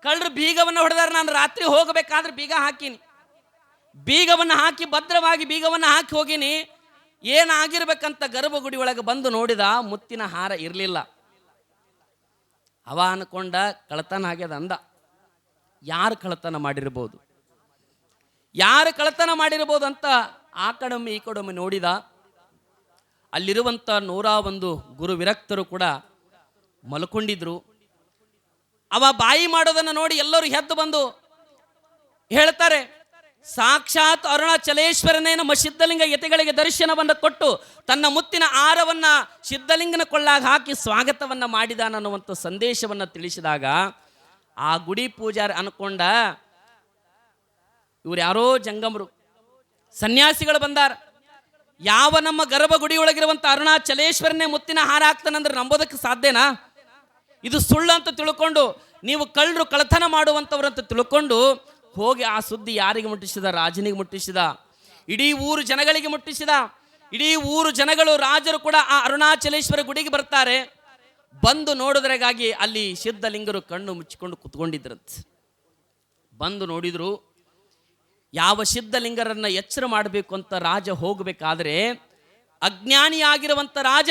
ಕಳ್ಳರು ಬೀಗವನ್ನು ಹೊಡೆದಾರ, ನಾನು ರಾತ್ರಿ ಹೋಗಬೇಕಾದ್ರೆ ಬೀಗ ಹಾಕಿನಿ, ಬೀಗವನ್ನು ಹಾಕಿ ಭದ್ರವಾಗಿ ಬೀಗವನ್ನು ಹಾಕಿ ಹೋಗಿನಿ, ಏನಾಗಿರ್ಬೇಕಂತ ಗರ್ಭಗುಡಿ ಒಳಗೆ ಬಂದು ನೋಡಿದ, ಮುತ್ತಿನ ಹಾರ ಇರಲಿಲ್ಲ. ಅವ ಅನ್ಕೊಂಡ ಕಳತನ ಆಗ್ಯದ ಅಂದ. ಯಾರು ಕಳತನ ಮಾಡಿರ್ಬೋದು ಅಂತ ಆ ಕಡೊಮ್ಮೆ ಈ ಕಡೊಮ್ಮೆ ನೋಡಿದ. ಅಲ್ಲಿರುವಂಥ 101 ಗುರು ವಿರಕ್ತರು ಕೂಡ ಮಲ್ಕೊಂಡಿದ್ರು. ಅವ ಬಾಯಿ ಮಾಡೋದನ್ನು ನೋಡಿ ಎಲ್ಲರೂ ಎದ್ದು ಬಂದು ಹೇಳ್ತಾರೆ, ಸಾಕ್ಷಾತ್ ಅರುಣಾಚಲೇಶ್ವರನೇ ನಮ್ಮ ಸಿದ್ಧಲಿಂಗ ಯತಿಗಳಿಗೆ ದರ್ಶನವನ್ನು ಕೊಟ್ಟು ತನ್ನ ಮುತ್ತಿನ ಹಾರವನ್ನ ಸಿದ್ಧಲಿಂಗನ ಕೊಳ್ಳಾಗ ಹಾಕಿ ಸ್ವಾಗತವನ್ನ ಮಾಡಿದಾನನ್ನುವಂಥ ಸಂದೇಶವನ್ನು ತಿಳಿಸಿದಾಗ ಆ ಗುಡಿ ಪೂಜಾರಿ ಅನ್ಕೊಂಡ ಇವ್ರು ಯಾರೋ ಜಂಗಮರು, ಸನ್ಯಾಸಿಗಳು ಬಂದಾರ, ಯಾವ ನಮ್ಮ ಗರ್ಭಗುಡಿ ಒಳಗಿರುವಂಥ ಅರುಣಾಚಲೇಶ್ವರನೇ ಮುತ್ತಿನ ಹಾರ ಹಾಕ್ತಾನಂದ್ರೆ ನಂಬೋದಕ್ಕೆ ಸಾಧ್ಯನಾ? ಇದು ಸುಳ್ಳು ಅಂತ ತಿಳ್ಕೊಂಡು, ನೀವು ಕಳ್ಳರು ಕಳತನ ಮಾಡುವಂಥವ್ರಂತ ತಿಳ್ಕೊಂಡು ಹೋಗಿ ಆ ಸುದ್ದಿ ಯಾರಿಗೆ ಮುಟ್ಟಿಸಿದ? ರಾಜನಿಗೆ ಮುಟ್ಟಿಸಿದ. ಇಡೀ ಊರು ಜನಗಳಿಗೆ ಮುಟ್ಟಿಸಿದ. ಇಡೀ ಊರು ಜನಗಳು, ರಾಜರು ಕೂಡ ಆ ಅರುಣಾಚಲೇಶ್ವರ ಗುಡಿಗೆ ಬರ್ತಾರೆ. ಬಂದು ನೋಡೋದ್ರಾಗಾಗಿ ಅಲ್ಲಿ ಸಿದ್ಧಲಿಂಗರು ಕಣ್ಣು ಮುಚ್ಚಿಕೊಂಡು ಕುತ್ಕೊಂಡಿದ್ರಂತೆ. ಬಂದು ನೋಡಿದ್ರು, ಯಾವ ಸಿದ್ಧಲಿಂಗರನ್ನ ಎಚ್ಚರ ಮಾಡಬೇಕು ಅಂತ ರಾಜ ಹೋಗಬೇಕಾದ್ರೆ ಅಜ್ಞಾನಿಯಾಗಿರುವಂಥ ರಾಜ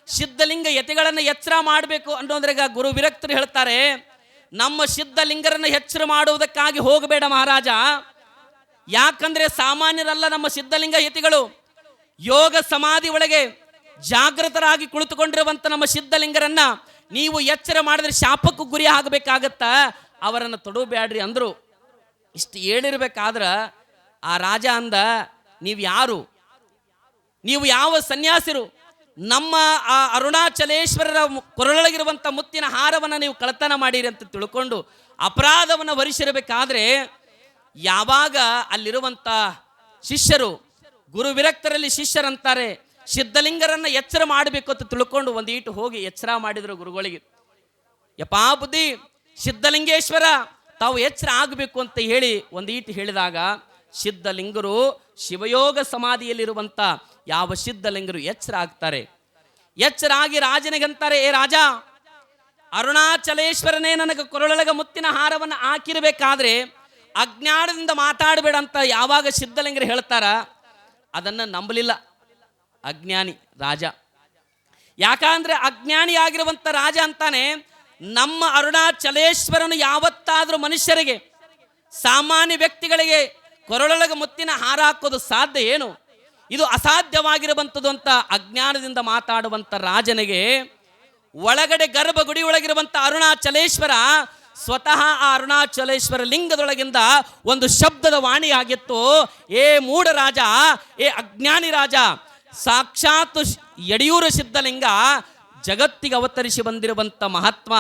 ಸಿದ್ಧಲಿಂಗ ಯತಿಗಳನ್ನು ಎಚ್ಚರ ಮಾಡಬೇಕು ಅನ್ನೋದ್ರಾಗ ಗುರು ವಿರಕ್ತರು ಹೇಳ್ತಾರೆ, ನಮ್ಮ ಸಿದ್ಧಲಿಂಗರನ್ನು ಎಚ್ಚರ ಮಾಡುವುದಕ್ಕಾಗಿ ಹೋಗಬೇಡ ಮಹಾರಾಜ. ಯಾಕಂದ್ರೆ ಸಾಮಾನ್ಯರಲ್ಲ ನಮ್ಮ ಸಿದ್ಧಲಿಂಗ ಯತಿಗಳು. ಯೋಗ ಸಮಾಧಿ ಒಳಗೆ ಜಾಗೃತರಾಗಿ ಕುಳಿತುಕೊಂಡಿರುವಂಥ ನಮ್ಮ ಸಿದ್ಧಲಿಂಗರನ್ನ ನೀವು ಎಚ್ಚರ ಮಾಡಿದ್ರೆ ಶಾಪಕ್ಕೂ ಗುರಿ ಆಗಬೇಕಾಗತ್ತ, ಅವರನ್ನು ತೊಡಬೇಡ್ರಿ ಅಂದ್ರು. ಇಷ್ಟು ಹೇಳಿರ್ಬೇಕಾದ್ರ ಆ ರಾಜ ಅಂದ, ನೀವು ಯಾರು? ನೀವು ಯಾವ ಸನ್ಯಾಸಿರು? ನಮ್ಮ ಆ ಅರುಣಾಚಲೇಶ್ವರರ ಕೊರಳೊಳಗಿರುವಂಥ ಮುತ್ತಿನ ಹಾರವನ್ನು ನೀವು ಕಳತನ ಮಾಡಿರಿ ಅಂತ ತಿಳ್ಕೊಂಡು ಅಪರಾಧವನ್ನು ಹೊರಿಸಿರಬೇಕಾದ್ರೆ, ಯಾವಾಗ ಅಲ್ಲಿರುವಂಥ ಶಿಷ್ಯರು, ಗುರು ವಿರಕ್ತರಲ್ಲಿ ಶಿಷ್ಯರಂತಾರೆ, ಸಿದ್ಧಲಿಂಗರನ್ನ ಎಚ್ಚರ ಮಾಡಬೇಕು ಅಂತ ತಿಳ್ಕೊಂಡು ಒಂದೀಟು ಹೋಗಿ ಎಚ್ಚರ ಮಾಡಿದ್ರು ಗುರುಗಳಿಗೆ. ಯಪಾ ಬುದ್ಧಿ, ಸಿದ್ಧಲಿಂಗೇಶ್ವರ ತಾವು ಎಚ್ಚರ ಆಗಬೇಕು ಅಂತ ಹೇಳಿ ಒಂದೀಟು ಹೇಳಿದಾಗ ಸಿದ್ಧಲಿಂಗರು ಶಿವಯೋಗ ಸಮಾಧಿಯಲ್ಲಿರುವಂಥ ಯಾವ ಸಿದ್ಧಲಿಂಗರು ಎಚ್ಚರ ಆಗ್ತಾರೆ. ಎಚ್ಚರ ಆಗಿ ರಾಜನಿಗಂತಾರೆ, ಏ ರಾಜ, ಅರುಣಾಚಲೇಶ್ವರನೇ ನನಗೆ ಕೊರಳೊಳಗ ಮುತ್ತಿನ ಹಾರವನ್ನು ಹಾಕಿರಬೇಕಾದ್ರೆ ಅಜ್ಞಾನದಿಂದ ಮಾತಾಡಬೇಡ ಅಂತ ಯಾವಾಗ ಸಿದ್ಧಲಿಂಗರು ಹೇಳ್ತಾರ, ಅದನ್ನು ನಂಬಲಿಲ್ಲ ಅಜ್ಞಾನಿ ರಾಜ. ಯಾಕಂದ್ರೆ ಅಜ್ಞಾನಿ ಆಗಿರುವಂಥ ರಾಜ ಅಂತಾನೆ, ನಮ್ಮ ಅರುಣಾಚಲೇಶ್ವರನು ಯಾವತ್ತಾದ್ರೂ ಮನುಷ್ಯರಿಗೆ, ಸಾಮಾನ್ಯ ವ್ಯಕ್ತಿಗಳಿಗೆ ಕೊರಳೊಳಗೆ ಮುತ್ತಿನ ಹಾರ ಹಾಕೋದು ಸಾಧ್ಯ ಏನು? ಇದು ಅಸಾಧ್ಯವಾಗಿರುವಂಥದ್ದು ಅಂತ ಅಜ್ಞಾನದಿಂದ ಮಾತಾಡುವಂಥ ರಾಜನಿಗೆ ಒಳಗಡೆ ಗರ್ಭಗುಡಿ ಒಳಗಿರುವಂತ ಅರುಣಾಚಲೇಶ್ವರ ಸ್ವತಃ ಆ ಅರುಣಾಚಲೇಶ್ವರ ಲಿಂಗದೊಳಗಿಂದ ಒಂದು ಶಬ್ದದ ವಾಣಿ ಆಗಿತ್ತು. ಏ ಮೂಢ ರಾಜ, ಏ ಅಜ್ಞಾನಿ ರಾಜ, ಸಾಕ್ಷಾತ್ ಯಡಿಯೂರು ಸಿದ್ಧಲಿಂಗ ಜಗತ್ತಿಗೆ ಅವತರಿಸಿ ಬಂದಿರುವಂತ ಮಹಾತ್ಮ.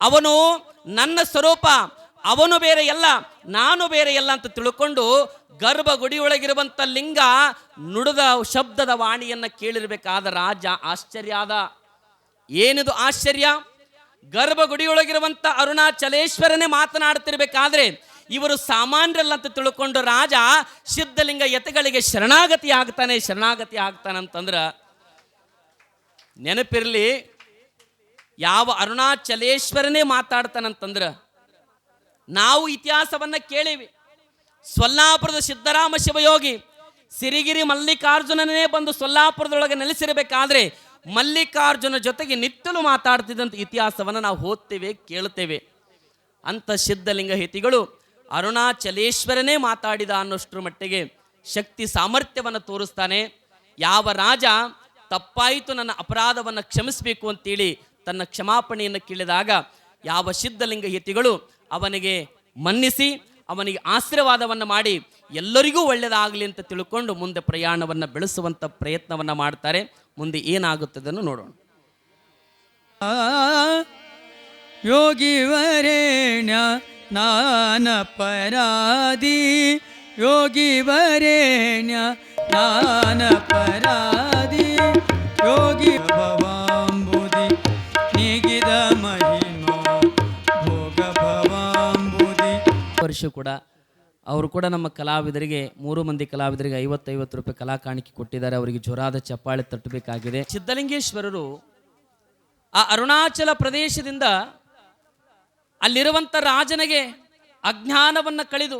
ಅವನು ನನ್ನ ಸ್ವರೂಪ, ಅವನು ಬೇರೆ ಎಲ್ಲ, ನಾನು ಬೇರೆ ಎಲ್ಲ ಅಂತ ತಿಳ್ಕೊಂಡು ಗರ್ಭಗುಡಿಯೊಳಗಿರುವಂತ ಲಿಂಗ ನುಡಿದ ಶಬ್ದದ ವಾಣಿಯನ್ನ ಕೇಳಿರ್ಬೇಕಾದ ರಾಜ ಆಶ್ಚರ್ಯ ಆದ. ಏನಿದು ಆಶ್ಚರ್ಯ? ಗರ್ಭಗುಡಿಯೊಳಗಿರುವಂತ ಅರುಣಾಚಲೇಶ್ವರನೇ ಮಾತನಾಡ್ತಿರ್ಬೇಕಾದ್ರೆ ಇವರು ಸಾಮಾನ್ಯರಲ್ಲ ಅಂತ ತಿಳ್ಕೊಂಡು ರಾಜ ಸಿದ್ಧಲಿಂಗ ಯತಿಗಳಿಗೆ ಶರಣಾಗತಿ ಆಗ್ತಾನಂತಂದ್ರ ನೆನಪಿರ್ಲಿ, ಯಾವ ಅರುಣಾಚಲೇಶ್ವರನೇ ಮಾತಾಡ್ತಾನಂತಂದ್ರ ನಾವು ಇತಿಹಾಸವನ್ನ ಕೇಳಿವಿ. ಸೊಲ್ಲಾಪುರದ ಸಿದ್ದರಾಮ ಶಿವಯೋಗಿ ಸಿರಿಗಿರಿ ಮಲ್ಲಿಕಾರ್ಜುನನೇ ಬಂದು ಸೊಲ್ಲಾಪುರದೊಳಗೆ ನೆಲೆಸಿರಬೇಕಾದ್ರೆ ಮಲ್ಲಿಕಾರ್ಜುನ ಜೊತೆಗೆ ನಿತ್ತಲು ಮಾತಾಡ್ತಿದ್ದಂಥ ಇತಿಹಾಸವನ್ನು ನಾವು ಓದ್ತೇವೆ, ಕೇಳ್ತೇವೆ. ಅಂತ ಸಿದ್ಧಲಿಂಗ ಹಿತಿಗಳು ಅರುಣಾಚಲೇಶ್ವರನೇ ಮಾತಾಡಿದ ಅನ್ನೋಷ್ಟರ ಮಟ್ಟಿಗೆ ಶಕ್ತಿ ಸಾಮರ್ಥ್ಯವನ್ನು ತೋರಿಸ್ತಾನೆ. ಯಾವ ರಾಜ ತಪ್ಪಾಯಿತು, ನನ್ನ ಅಪರಾಧವನ್ನು ಕ್ಷಮಿಸಬೇಕು ಅಂತೇಳಿ ತನ್ನ ಕ್ಷಮಾಪಣೆಯನ್ನು ಕೇಳಿದಾಗ ಯಾವ ಸಿದ್ಧಲಿಂಗ ಹಿತಿಗಳು ಅವನಿಗೆ ಮನ್ನಿಸಿ ಅವನಿಗೆ ಆಶೀರ್ವಾದವನ್ನು ಮಾಡಿ ಎಲ್ಲರಿಗೂ ಒಳ್ಳೆಯದಾಗಲಿ ಅಂತ ತಿಳ್ಕೊಂಡು ಮುಂದೆ ಪ್ರಯಾಣವನ್ನು ಬೆಳೆಸುವಂಥ ಪ್ರಯತ್ನವನ್ನು ಮಾಡ್ತಾರೆ. ಮುಂದೆ ಏನಾಗುತ್ತದನ್ನು ನೋಡೋಣ. ಯೋಗಿ ವರೇಣ್ಯ ನಾನಪರಾಧಿ, ಯೋಗಿ ವರೇಣ್ಯ ನಾನಪರಾಧಿ, ಯೋಗಿ ಭವಾಂಬುದಿ ನಿಗಿದ ಮಹಿಮಾ ಭೋಗ ಭವಾಂಬುದಿ. ವರ್ಷ ಕೂಡ ಅವರು ಕೂಡ ನಮ್ಮ ಕಲಾವಿದರಿಗೆ 3 ಮಂದಿ ಕಲಾವಿದರಿಗೆ 50 ರೂಪಾಯಿ ಕಲಾ ಕಾಣಿಕೆ ಕೊಟ್ಟಿದ್ದಾರೆ. ಅವರಿಗೆ ಜೋರಾದ ಚಪ್ಪಾಳೆ ತಟ್ಟಬೇಕಾಗಿದೆ. ಸಿದ್ಧಲಿಂಗೇಶ್ವರರು ಆ ಅರುಣಾಚಲ ಪ್ರದೇಶದಿಂದ ಅಲ್ಲಿರುವಂಥ ರಾಜನಿಗೆ ಅಜ್ಞಾನವನ್ನು ಕಳೆದು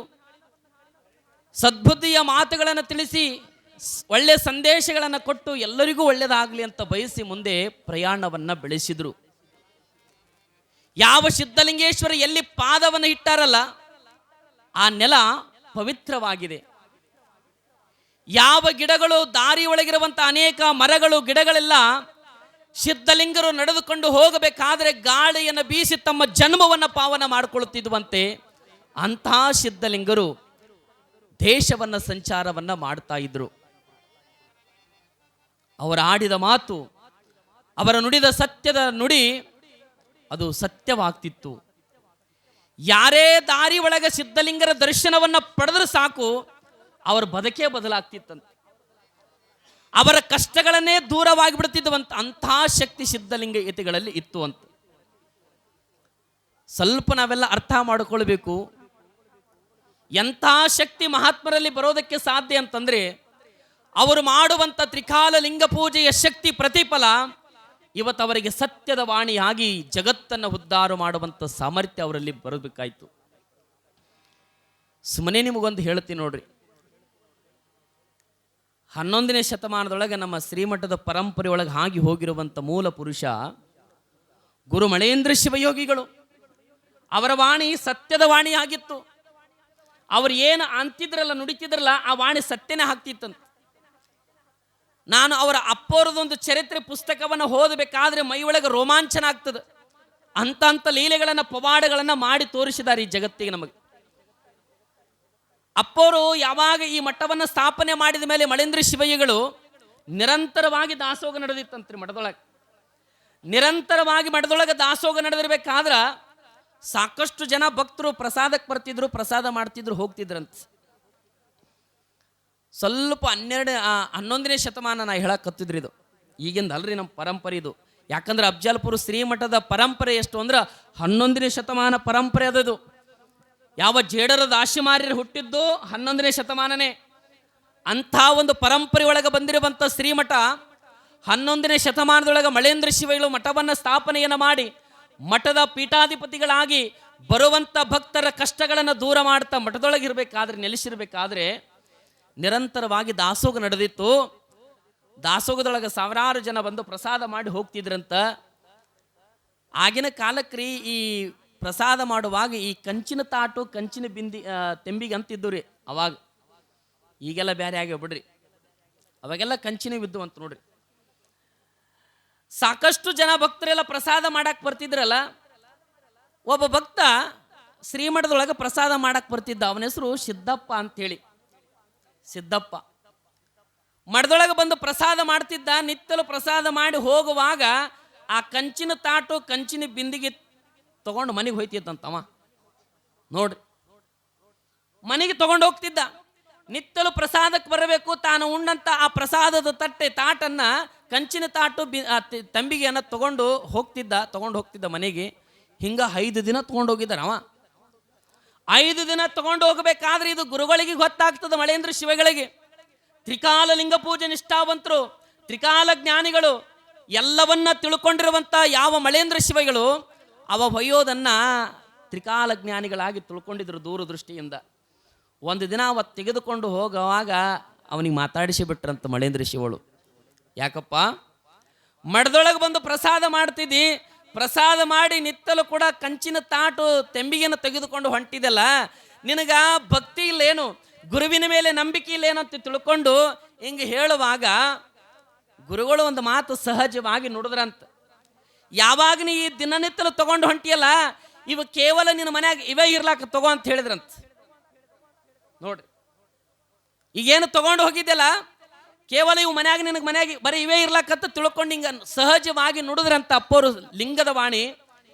ಸದ್ಬುದ್ಧಿಯ ಮಾತುಗಳನ್ನು ತಿಳಿಸಿ ಒಳ್ಳೆಯ ಸಂದೇಶಗಳನ್ನು ಕೊಟ್ಟು ಎಲ್ಲರಿಗೂ ಒಳ್ಳೆಯದಾಗಲಿ ಅಂತ ಬಯಸಿ ಮುಂದೆ ಪ್ರಯಾಣವನ್ನು ಬೆಳೆಸಿದರು. ಯಾವ ಸಿದ್ಧಲಿಂಗೇಶ್ವರ ಎಲ್ಲಿ ಪಾದವನ್ನು ಇಟ್ಟಾರಲ್ಲ ಆ ನೆಲ ಪವಿತ್ರವಾಗಿದೆ. ಯಾವ ಗಿಡಗಳು ದಾರಿ ಒಳಗಿರುವಂಥ ಅನೇಕ ಮರಗಳು ಗಿಡಗಳೆಲ್ಲ ಸಿದ್ಧಲಿಂಗರು ನಡೆದುಕೊಂಡು ಹೋಗಬೇಕಾದ್ರೆ ಗಾಳಿಯನ್ನು ಬೀಸಿ ತಮ್ಮ ಜನ್ಮವನ್ನು ಪಾವನ ಮಾಡಿಕೊಳ್ಳುತ್ತಿದ್ದುವಂತೆ ಅಂತಹ ಸಿದ್ಧಲಿಂಗರು ದೇಶವನ್ನು ಸಂಚಾರವನ್ನು ಮಾಡ್ತಾ ಇದ್ರು. ಅವರ ಆಡಿದ ಮಾತು, ಅವರ ನುಡಿದ ಸತ್ಯದ ನುಡಿ ಅದು ಸತ್ಯವಾಗ್ತಿತ್ತು. ಯಾರೇ ದಾರಿ ಒಳಗೆ ಸಿದ್ಧಲಿಂಗರ ದರ್ಶನವನ್ನು ಪಡೆದ್ರೆ ಸಾಕು ಅವರ ಬದುಕೇ ಬದಲಾಗ್ತಿತ್ತಂತೆ. ಅವರ ಕಷ್ಟಗಳನ್ನೇ ದೂರವಾಗಿ ಬಿಡುತ್ತಿದ್ದಂತ ಅಂತಹ ಶಕ್ತಿ ಸಿದ್ಧಲಿಂಗ ಯತಿಗಳಲ್ಲಿ ಇತ್ತು ಅಂತ ಸ್ವಲ್ಪ ನಾವೆಲ್ಲ ಅರ್ಥ ಮಾಡಿಕೊಳ್ಬೇಕು. ಎಂಥ ಶಕ್ತಿ ಮಹಾತ್ಮರಲ್ಲಿ ಬರೋದಕ್ಕೆ ಸಾಧ್ಯ ಅಂತಂದ್ರೆ ಅವರು ಮಾಡುವಂಥ ತ್ರಿಕಾಲ ಲಿಂಗ ಪೂಜೆಯ ಶಕ್ತಿ ಪ್ರತಿಫಲ ಇವತ್ತು ಅವರಿಗೆ ಸತ್ಯದ ವಾಣಿಯಾಗಿ ಜಗತ್ತನ್ನು ಉದ್ಧಾರ ಮಾಡುವಂಥ ಸಾಮರ್ಥ್ಯ ಅವರಲ್ಲಿ ಬರಬೇಕಾಯ್ತು. ಸುಮ್ಮನೆ ನಿಮಗೊಂದು ಹೇಳ್ತೀನಿ ನೋಡ್ರಿ, 11ನೇ ಶತಮಾನದೊಳಗೆ ನಮ್ಮ ಶ್ರೀಮಠದ ಪರಂಪರೆ ಒಳಗೆ ಆಗಿ ಹೋಗಿರುವಂಥ ಮೂಲ ಪುರುಷ ಗುರು ಮಳೇಂದ್ರ ಶಿವಯೋಗಿಗಳು. ಅವರ ವಾಣಿ ಸತ್ಯದ ವಾಣಿ ಆಗಿತ್ತು. ಅವರು ಏನು ಅಂತಿದ್ರಲ್ಲ, ನುಡಿತಿದ್ರಲ್ಲ, ಆ ವಾಣಿ ಸತ್ಯನೇ ಆಗ್ತಿತ್ತಂತ. ನಾನು ಅವರ ಅಪ್ಪೋರದೊಂದು ಚರಿತ್ರೆ ಪುಸ್ತಕವನ್ನು ಓದಬೇಕಾದ್ರೆ ಮೈ ಒಳಗೆ ರೋಮಾಂಚನ ಆಗ್ತದೆ. ಅಂತ ಲೀಲೆಗಳನ್ನು ಪವಾಡಗಳನ್ನು ಮಾಡಿ ತೋರಿಸಿದ್ದಾರೆ ಈ ಜಗತ್ತಿಗೆ ನಮಗೆ. ಅಪ್ಪೋರು ಯಾವಾಗ ಈ ಮಠವನ್ನು ಸ್ಥಾಪನೆ ಮಾಡಿದ ಮೇಲೆ ಮಳೇಂದ್ರ ಶಿವಯ್ಯಗಳು ನಿರಂತರವಾಗಿ ದಾಸೋಗ ನಡೆದಿತ್ತಂತ್ರಿ ಮಠದೊಳಗೆ. ನಿರಂತರವಾಗಿ ಮಠದೊಳಗೆ ದಾಸೋಗ ನಡೆದಿರ್ಬೇಕಾದ್ರೆ ಸಾಕಷ್ಟು ಜನ ಭಕ್ತರು ಪ್ರಸಾದಕ್ಕೆ ಬರ್ತಿದ್ರು, ಪ್ರಸಾದ ಮಾಡ್ತಿದ್ರು, ಹೋಗ್ತಿದ್ರಂತ. ಸ್ವಲ್ಪ 11ನೇ ಶತಮಾನ ನಾ ಹೇಳಕತ್ತಿದ್ರಿ, ಇದು ಈಗಿಂದ ಅಲ್ರಿ, ನಮ್ಮ ಪರಂಪರೆ ಇದು. ಯಾಕಂದ್ರೆ ಅಫ್ಜಲ್ಪುರ ಶ್ರೀಮಠದ ಪರಂಪರೆ ಎಷ್ಟು ಅಂದ್ರೆ 11ನೇ ಶತಮಾನ ಪರಂಪರೆ ಅದದು. ಯಾವ ಜೇಡರ ದಾಶಿಮಾರ್ಯರು ಹುಟ್ಟಿದ್ದು 11ನೇ ಶತಮಾನನೇ. ಅಂಥ ಒಂದು ಪರಂಪರೆ ಒಳಗೆ ಬಂದಿರುವಂಥ ಶ್ರೀಮಠ 11ನೇ ಶತಮಾನದೊಳಗೆ ಮಳೇಂದ್ರ ಶಿವಗಳು ಮಠವನ್ನು ಸ್ಥಾಪನೆಯನ್ನು ಮಾಡಿ ಮಠದ ಪೀಠಾಧಿಪತಿಗಳಾಗಿ ಬರುವಂಥ ಭಕ್ತರ ಕಷ್ಟಗಳನ್ನು ದೂರ ಮಾಡ್ತಾ ಮಠದೊಳಗಿರ್ಬೇಕಾದ್ರೆ ನೆಲೆಸಿರ್ಬೇಕಾದ್ರೆ ನಿರಂತರವಾಗಿ ದಾಸೋಗ ನಡೆದಿತ್ತು. ದಾಸೋಗದೊಳಗೆ ಸಾವಿರಾರು ಜನ ಬಂದು ಪ್ರಸಾದ ಮಾಡಿ ಹೋಗ್ತಿದ್ರಂತ. ಆಗಿನ ಕಾಲಕ್ರಿ ಈ ಪ್ರಸಾದ ಮಾಡುವಾಗ ಈ ಕಂಚಿನ ತಾಟು, ಕಂಚಿನ ತೆಂಬಿಗೆ ಅಂತಿದ್ದು ರೀ ಅವಾಗ. ಈಗೆಲ್ಲ ಬೇರೆ ಆಗ್ಯಾವ ಬಿಡ್ರಿ, ಅವಾಗೆಲ್ಲ ಕಂಚಿನ ಬಿದ್ದು ಅಂತ ನೋಡ್ರಿ. ಸಾಕಷ್ಟು ಜನ ಭಕ್ತರೆಲ್ಲ ಪ್ರಸಾದ ಮಾಡಕ್ಕೆ ಬರ್ತಿದ್ರಲ್ಲ, ಒಬ್ಬ ಭಕ್ತ ಶ್ರೀಮಠದೊಳಗೆ ಪ್ರಸಾದ ಮಾಡಕ್ಕೆ ಬರ್ತಿದ್ದ. ಅವನ ಹೆಸರು ಸಿದ್ದಪ್ಪ ಅಂತೇಳಿ. ಸಿದ್ದಪ್ಪ ಮಠದೊಳಗೆ ಬಂದು ಪ್ರಸಾದ ಮಾಡ್ತಿದ್ದ. ನಿತ್ತಲು ಪ್ರಸಾದ ಮಾಡಿ ಹೋಗುವಾಗ ಆ ಕಂಚಿನ ತಾಟು ಕಂಚಿನ ಬಿಂದಿಗೆ ತಗೊಂಡು ಮನೆಗೆ ಹೋಯ್ತಿದ್ದಂತವ. ನೋಡ್ರಿ, ಮನೆಗೆ ತಗೊಂಡು ಹೋಗ್ತಿದ್ದ. ನಿತ್ತಲು ಪ್ರಸಾದಕ್ಕೆ ಬರಬೇಕು, ತಾನು ಉಂಡಂತ ಆ ಪ್ರಸಾದದ ತಾಟನ್ನ ಕಂಚಿನ ತಾಟು ತಂಬಿಗೆಯನ್ನು ತಗೊಂಡು ಹೋಗ್ತಿದ್ದ ಮನೆಗೆ. ಹಿಂಗ 5 ದಿನ ತಗೊಂಡು ಹೋಗಿದ್ದಾರ ಅವ. 5 ದಿನ ತಗೊಂಡು ಹೋಗಬೇಕಾದ್ರೆ ಇದು ಗುರುಗಳಿಗೆ ಗೊತ್ತಾಗ್ತದೆ, ಮಳೇಂದ್ರ ಶಿವಗಳಿಗೆ. ತ್ರಿಕಾಲ ಲಿಂಗ ಪೂಜೆ ನಿಷ್ಠಾವಂತರು, ತ್ರಿಕಾಲ ಜ್ಞಾನಿಗಳು, ಎಲ್ಲವನ್ನ ತಿಳ್ಕೊಂಡಿರುವಂತ ಯಾವ ಮಳೇಂದ್ರ ಶಿವಗಳು ಅವ ಹೊಯ್ಯೋದನ್ನ ತ್ರಿಕಾಲ ಜ್ಞಾನಿಗಳಾಗಿ ತಿಳ್ಕೊಂಡಿದ್ರು ದೂರದೃಷ್ಟಿಯಿಂದ. ಒಂದು ದಿನ ಅವತ್ತು ತೆಗೆದುಕೊಂಡು ಹೋಗುವಾಗ ಅವನಿಗೆ ಮಾತಾಡಿಸಿ ಬಿಟ್ರಂತ ಮಳೇಂದ್ರ ಶಿವಳು. ಯಾಕಪ್ಪ, ಮಠದೊಳಗೆ ಬಂದು ಪ್ರಸಾದ ಮಾಡ್ತಿದ್ದಿ, ಪ್ರಸಾದ ಮಾಡಿ ನಿತ್ತಲು ಕೂಡ ಕಂಚಿನ ತಾಟು ತೆಂಬಿಗೆಯನ್ನು ತೆಗೆದುಕೊಂಡು ಹೊಂಟಿದೆಲ್ಲ, ನಿನಗ ಭಕ್ತಿ ಇಲ್ಲೇನು, ಗುರುವಿನ ಮೇಲೆ ನಂಬಿಕೆ ಇಲ್ಲೇನಂತ ತಿಳ್ಕೊಂಡು ಹಿಂಗೆ ಹೇಳುವಾಗ ಗುರುಗಳು ಒಂದು ಮಾತು ಸಹಜವಾಗಿ ನುಡಿದ್ರಂತ. ಯಾವಾಗ ನೀ ಈ ದಿನನಿತ್ತಲು ತಗೊಂಡು ಹೊಂಟಿಯಲ್ಲ, ಇವು ಕೇವಲ ನಿನ್ನ ಮನ್ಯಾಗ ಇವೇ ಇರ್ಲಾಕ ತಗೋ ಅಂತ ಹೇಳಿದ್ರಂತ. ನೋಡ್ರಿ, ಈಗೇನು ತಗೊಂಡು ಹೋಗಿದ್ದೆಲ್ಲ ಕೇವಲ ಇವು ಮನ್ಯಾಗ ಬರೀ ಇವೇ ಇರ್ಲಾಕಂತ ತಿಳ್ಕೊಂಡು ಹಿಂಗ ಸಹಜವಾಗಿ ನುಡಿದ್ರಂತ ಅಪ್ಪೋರು ಲಿಂಗದ ವಾಣಿ.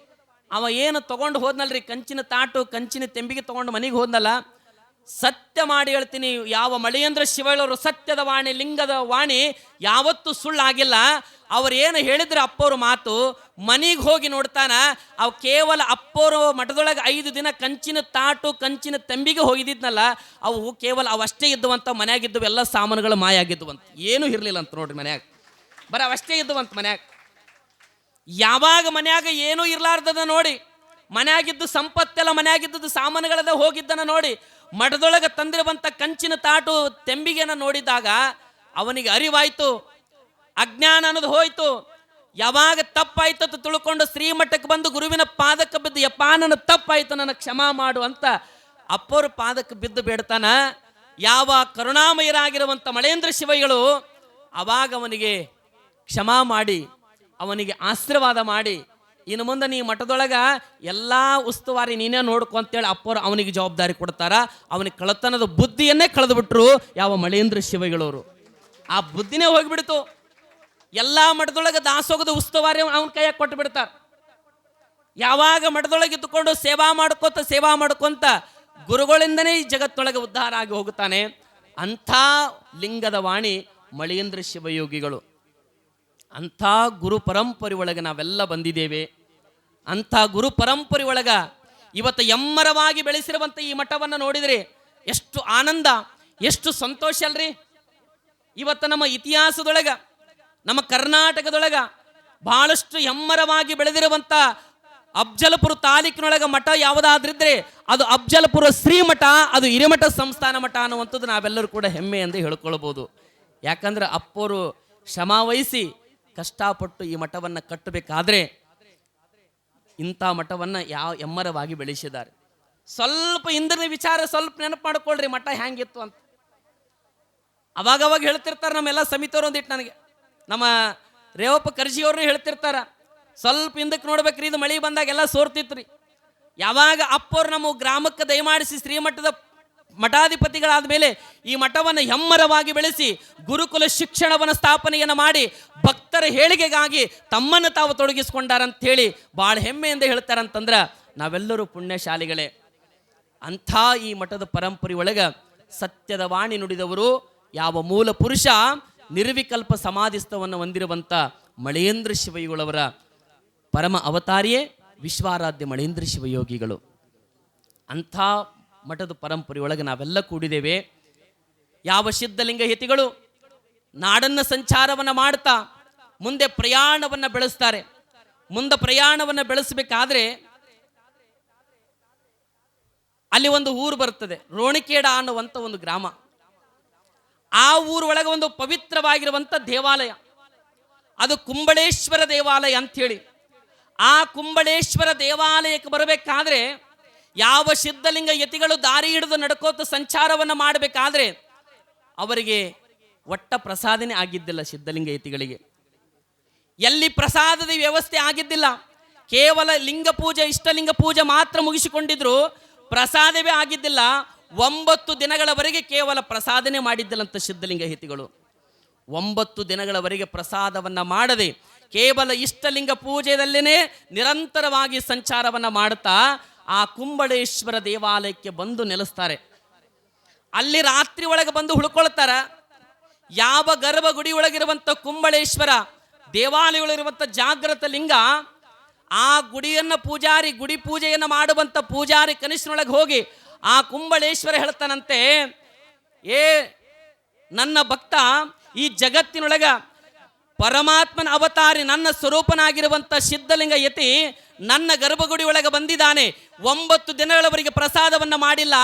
ಅವ ಏನು ತಗೊಂಡು ಹೋದ್ನಲ್ರಿ, ಕಂಚಿನ ತಾಟು ಕಂಚಿನ ತೆಂಬಿಗೆ ತಗೊಂಡು ಮನೆಗೆ ಹೋದ್ನಲ್ಲ, ಸತ್ಯ ಮಾಡಿ ಹೇಳ್ತೀನಿ, ಯಾವ ಮಳೇಂದ್ರ ಶಿವಳವರು ಸತ್ಯದ ವಾಣಿ, ಲಿಂಗದ ವಾಣಿ ಯಾವತ್ತೂ ಸುಳ್ಳಾಗಿಲ್ಲ. ಅವ್ರು ಏನು ಹೇಳಿದ್ರೆ ಅಪ್ಪೋರು ಮಾತು, ಮನೆಗೆ ಹೋಗಿ ನೋಡ್ತಾನ, ಅವು ಕೇವಲ ಅಪ್ಪೋರು ಮಠದೊಳಗೆ 5 ದಿನ ಕಂಚಿನ ತಾಟು ಕಂಚಿನ ತಂಬಿಗೆ ಹೋಗಿದ್ನಲ್ಲ, ಅವು ಕೇವಲ ಅವಷ್ಟೇ ಇದ್ದುವಂತ. ಮನ್ಯಾಗಿದ್ದು ಎಲ್ಲ ಸಾಮಾನುಗಳು ಮಾಯ ಆಗಿದ್ದುವಂತ, ಏನೂ ಇರಲಿಲ್ಲ ಅಂತ ನೋಡ್ರಿ ಮನ್ಯಾಗ, ಬರೀ ಅವಷ್ಟೇ ಇದ್ದುವಂತ ಮನ್ಯಾಗ. ಯಾವಾಗ ಮನ್ಯಾಗ ಏನೂ ಇರ್ಲಾರ್ದದ ನೋಡಿ, ಮನ್ಯಾಗಿದ್ದು ಸಂಪತ್ತೆಲ್ಲ ಮನ್ಯಾಗಿದ್ದು ಸಾಮಾನುಗಳದ ಹೋಗಿದ್ದನ ನೋಡಿ, ಮಠದೊಳಗೆ ತಂದಿರುವಂಥ ಕಂಚಿನ ತಾಟು ತೆಂಬಿಗೆನ ನೋಡಿದಾಗ ಅವನಿಗೆ ಅರಿವಾಯ್ತು, ಅಜ್ಞಾನ ಅನ್ನೋದು ಹೋಯ್ತು. ಯಾವಾಗ ತಪ್ಪಾಯ್ತು ಅಂತ ತಿಳ್ಕೊಂಡು ಶ್ರೀಮಠಕ್ಕೆ ಬಂದು ಗುರುವಿನ ಪಾದಕ್ಕೆ ಬಿದ್ದು, ಯಪ್ಪ ನನ್ನ ತಪ್ಪಾಯ್ತು, ನನ್ನ ಕ್ಷಮಾ ಮಾಡು ಅಂತ ಅಪ್ಪರ ಪಾದಕ್ಕೆ ಬಿದ್ದು ಬೇಡ್ತಾನ. ಯಾವ ಕರುಣಾಮಯರಾಗಿರುವಂಥ ಮಳೇಂದ್ರ ಶಿವಗಳು ಅವಾಗ ಅವನಿಗೆ ಕ್ಷಮಾ ಮಾಡಿ, ಅವನಿಗೆ ಆಶೀರ್ವಾದ ಮಾಡಿ, ಇನ್ನು ಮುಂದೆ ನೀ ಮಠದೊಳಗ ಎಲ್ಲ ಉಸ್ತುವಾರಿ ನೀನೇ ನೋಡ್ಕೊ ಅಂತೇಳಿ ಅಪ್ಪರು ಅವನಿಗೆ ಜವಾಬ್ದಾರಿ ಕೊಡ್ತಾರ. ಅವನಿಗೆ ಕಳತನದ ಬುದ್ಧಿಯನ್ನೇ ಕಳೆದು ಬಿಟ್ರು ಯಾವ ಮಳೇಂದ್ರ ಶಿವಗಳವರು. ಆ ಬುದ್ಧಿನೇ ಹೋಗಿಬಿಡ್ತು. ಎಲ್ಲ ಮಠದೊಳಗೆ ದಾಸೋಗದ ಉಸ್ತುವಾರಿ ಅವನ ಕೈಯಾಗ ಕೊಟ್ಟು ಬಿಡ್ತಾರೆ. ಯಾವಾಗ ಮಠದೊಳಗೆ ಇದ್ದುಕೊಂಡು ಸೇವಾ ಮಾಡ್ಕೊತ ಗುರುಗಳಿಂದನೇ ಈ ಜಗತ್ತೊಳಗೆ ಉದ್ಧಾರ ಆಗಿ ಹೋಗುತ್ತಾನೆ. ಅಂಥ ಲಿಂಗದ ವಾಣಿ ಮಳೇಂದ್ರ ಶಿವಯೋಗಿಗಳು. ಅಂಥ ಗುರು ಪರಂಪರೆ ಒಳಗೆ ನಾವೆಲ್ಲ ಬಂದಿದ್ದೇವೆ. ಅಂಥ ಗುರು ಪರಂಪರೆ ಒಳಗ ಇವತ್ತು ಎಮ್ಮರವಾಗಿ ಬೆಳೆಸಿರುವಂಥ ಈ ಮಠವನ್ನು ನೋಡಿದರೆ ಎಷ್ಟು ಆನಂದ, ಎಷ್ಟು ಸಂತೋಷ ಅಲ್ರಿ. ಇವತ್ತು ನಮ್ಮ ಇತಿಹಾಸದೊಳಗ, ನಮ್ಮ ಕರ್ನಾಟಕದೊಳಗ ಬಹಳಷ್ಟು ಎಮ್ಮರವಾಗಿ ಬೆಳೆದಿರುವಂಥ ಅಫ್ಜಲಪುರ ತಾಲೂಕಿನೊಳಗ ಮಠ ಯಾವುದಾದ್ರಿದ್ರೆ ಅದು ಅಫ್ಜಲಪುರ ಶ್ರೀಮಠ, ಅದು ಹಿರೇಮಠ ಸಂಸ್ಥಾನ ಮಠ ಅನ್ನುವಂಥದ್ದು ನಾವೆಲ್ಲರೂ ಕೂಡ ಹೆಮ್ಮೆ ಎಂದು ಹೇಳ್ಕೊಳ್ಬೋದು. ಯಾಕಂದ್ರೆ ಅಪ್ಪೋರು ಶ್ರಮವಹಿಸಿ ಕಷ್ಟಪಟ್ಟು ಈ ಮಠವನ್ನು ಕಟ್ಟಬೇಕಾದ್ರೆ ಇಂಥ ಮಠವನ್ನು ಎಮ್ಮರವಾಗಿ ಬೆಳೆಸಿದ್ದಾರೆ. ಸ್ವಲ್ಪ ಹಿಂದಿನ ವಿಚಾರ ಸ್ವಲ್ಪ ನೆನಪು ಮಾಡ್ಕೊಳ್ರಿ, ಮಠ ಹೆಂಗಿತ್ತು ಅಂತ. ಅವಾಗವಾಗ ಹೇಳ್ತಿರ್ತಾರೆ ನಮ್ಮೆಲ್ಲ ಸಮಿತಿಯವರು. ಒಂದಿಟ್ಟು ನನಗೆ ನಮ್ಮ ರೇವಪ್ಪ ಕರ್ಜಿಯವ್ರನ್ನೂ ಹೇಳ್ತಿರ್ತಾರ, ಸ್ವಲ್ಪ ಹಿಂದಕ್ಕೆ ನೋಡ್ಬೇಕ್ರಿ, ಇದು ಮಳೆ ಬಂದಾಗ ಎಲ್ಲ ಸೋರ್ತಿತ್ರಿ. ಯಾವಾಗ ಅಪ್ಪವ್ರು ನಮ್ಮ ಗ್ರಾಮಕ್ಕೆ ದಯಮಾಡಿಸಿ ಶ್ರೀಮಠದ ಮಠಾಧಿಪತಿಗಳಾದ ಮೇಲೆ ಈ ಮಠವನ್ನು ಹೆಮ್ಮರವಾಗಿ ಬೆಳೆಸಿ ಗುರುಕುಲ ಶಿಕ್ಷಣವನ್ನು ಸ್ಥಾಪನೆಯನ್ನು ಮಾಡಿ ಭಕ್ತರ ಹೇಳಿಕೆಗಾಗಿ ತಮ್ಮನ್ನು ತಾವು ತೊಡಗಿಸ್ಕೊಂಡಾರಂತ ಹೇಳಿ ಭಾಳ ಹೆಮ್ಮೆಯಿಂದ ಹೇಳ್ತಾರಂತಂದ್ರೆ ನಾವೆಲ್ಲರೂ ಪುಣ್ಯಶಾಲಿಗಳೇ. ಅಂಥ ಈ ಮಠದ ಪರಂಪರೆ ಒಳಗೆ ಸತ್ಯದ ವಾಣಿ ನುಡಿದವರು ಯಾವ ಮೂಲ ಪುರುಷ ನಿರ್ವಿಕಲ್ಪ ಸಮಾಧಿಸ್ಥವನ್ನು ಹೊಂದಿರುವಂಥ ಮಳೇಂದ್ರ ಶಿವಯೋಗಿಗಳವರ ಪರಮ ಅವತಾರಿಯೇ ವಿಶ್ವಾರಾಧ್ಯ ಮಳೇಂದ್ರ ಶಿವಯೋಗಿಗಳು. ಅಂಥ ಮಠದ ಪರಂಪರೆ ಒಳಗೆ ನಾವೆಲ್ಲ ಕೂಡಿದ್ದೇವೆ. ಯಾವ ಸಿದ್ಧಲಿಂಗ ಯತಿಗಳು ನಾಡನ್ನು ಸಂಚಾರವನ್ನು ಮಾಡ್ತಾ ಮುಂದೆ ಪ್ರಯಾಣವನ್ನು ಬೆಳೆಸ್ತಾರೆ. ಮುಂದೆ ಪ್ರಯಾಣವನ್ನು ಬೆಳೆಸಬೇಕಾದ್ರೆ ಅಲ್ಲಿ ಒಂದು ಊರು ಬರ್ತದೆ, ರೋಣಿಕೇಡ ಅನ್ನುವಂಥ ಒಂದು ಗ್ರಾಮ. ಆ ಊರ ಒಳಗೆ ಒಂದು ಪವಿತ್ರವಾಗಿರುವಂಥ ದೇವಾಲಯ, ಅದು ಕುಂಬಳೇಶ್ವರ ದೇವಾಲಯ ಅಂಥೇಳಿ. ಆ ಕುಂಬಳೇಶ್ವರ ದೇವಾಲಯಕ್ಕೆ ಬರಬೇಕಾದ್ರೆ ಯಾವ ಸಿದ್ಧಲಿಂಗ ಯತಿಗಳು ದಾರಿ ಹಿಡಿದು ನಡ್ಕೋತ ಸಂಚಾರವನ್ನು ಮಾಡಬೇಕಾದ್ರೆ ಅವರಿಗೆ ಒಟ್ಟ ಪ್ರಸಾದನೆ ಆಗಿದ್ದಿಲ್ಲ ಸಿದ್ಧಲಿಂಗ ಯತಿಗಳಿಗೆ. ಎಲ್ಲಿ ಪ್ರಸಾದದ ವ್ಯವಸ್ಥೆ ಆಗಿದ್ದಿಲ್ಲ. ಕೇವಲ ಲಿಂಗ ಪೂಜೆ, ಇಷ್ಟಲಿಂಗ ಪೂಜೆ ಮಾತ್ರ ಮುಗಿಸಿಕೊಂಡಿದ್ರು, ಪ್ರಸಾದವೇ ಆಗಿದ್ದಿಲ್ಲ. 9 ದಿನಗಳವರೆಗೆ ಕೇವಲ ಪ್ರಸಾದನೆ ಮಾಡಿದ್ದಿಲ್ಲಂತ ಸಿದ್ಧಲಿಂಗ ಹಿತಿಗಳು. 9 ದಿನಗಳವರೆಗೆ ಪ್ರಸಾದವನ್ನು ಮಾಡದೆ ಕೇವಲ ಇಷ್ಟಲಿಂಗ ಪೂಜೆಯಲ್ಲೇ ನಿರಂತರವಾಗಿ ಸಂಚಾರವನ್ನು ಮಾಡುತ್ತಾ ಆ ಕುಂಬಳೇಶ್ವರ ದೇವಾಲಯಕ್ಕೆ ಬಂದು ನೆಲೆಸ್ತಾರೆ. ಅಲ್ಲಿ ರಾತ್ರಿ ಒಳಗೆ ಬಂದು ಉಳ್ಕೊಳ್ತಾರ. ಯಾವ ಗರ್ಭಗುಡಿ ಒಳಗಿರುವಂಥ ಕುಂಬಳೇಶ್ವರ ದೇವಾಲಯಗಳಿರುವಂಥ ಜಾಗೃತ ಲಿಂಗ, ಆ ಗುಡಿಯನ್ನು ಗುಡಿ ಪೂಜೆಯನ್ನು ಮಾಡುವಂಥ ಪೂಜಾರಿ ಕನಿಷ್ಠನೊಳಗೆ ಹೋಗಿ ಆ ಕುಂಬಳೇಶ್ವರ ಹೇಳ್ತಾನಂತೆ, ಏ ನನ್ನ ಭಕ್ತ, ಈ ಜಗತ್ತಿನೊಳಗ ಪರಮಾತ್ಮನ ಅವತಾರಿ ನನ್ನ ಸ್ವರೂಪನಾಗಿರುವಂಥ ಸಿದ್ಧಲಿಂಗ ಯತಿ ನನ್ನ ಗರ್ಭಗುಡಿ ಒಳಗೆ ಬಂದಿದ್ದಾನೆ. 9 ದಿನಗಳವರೆಗೆ ಪ್ರಸಾದವನ್ನು ಮಾಡಿಲ್ಲ,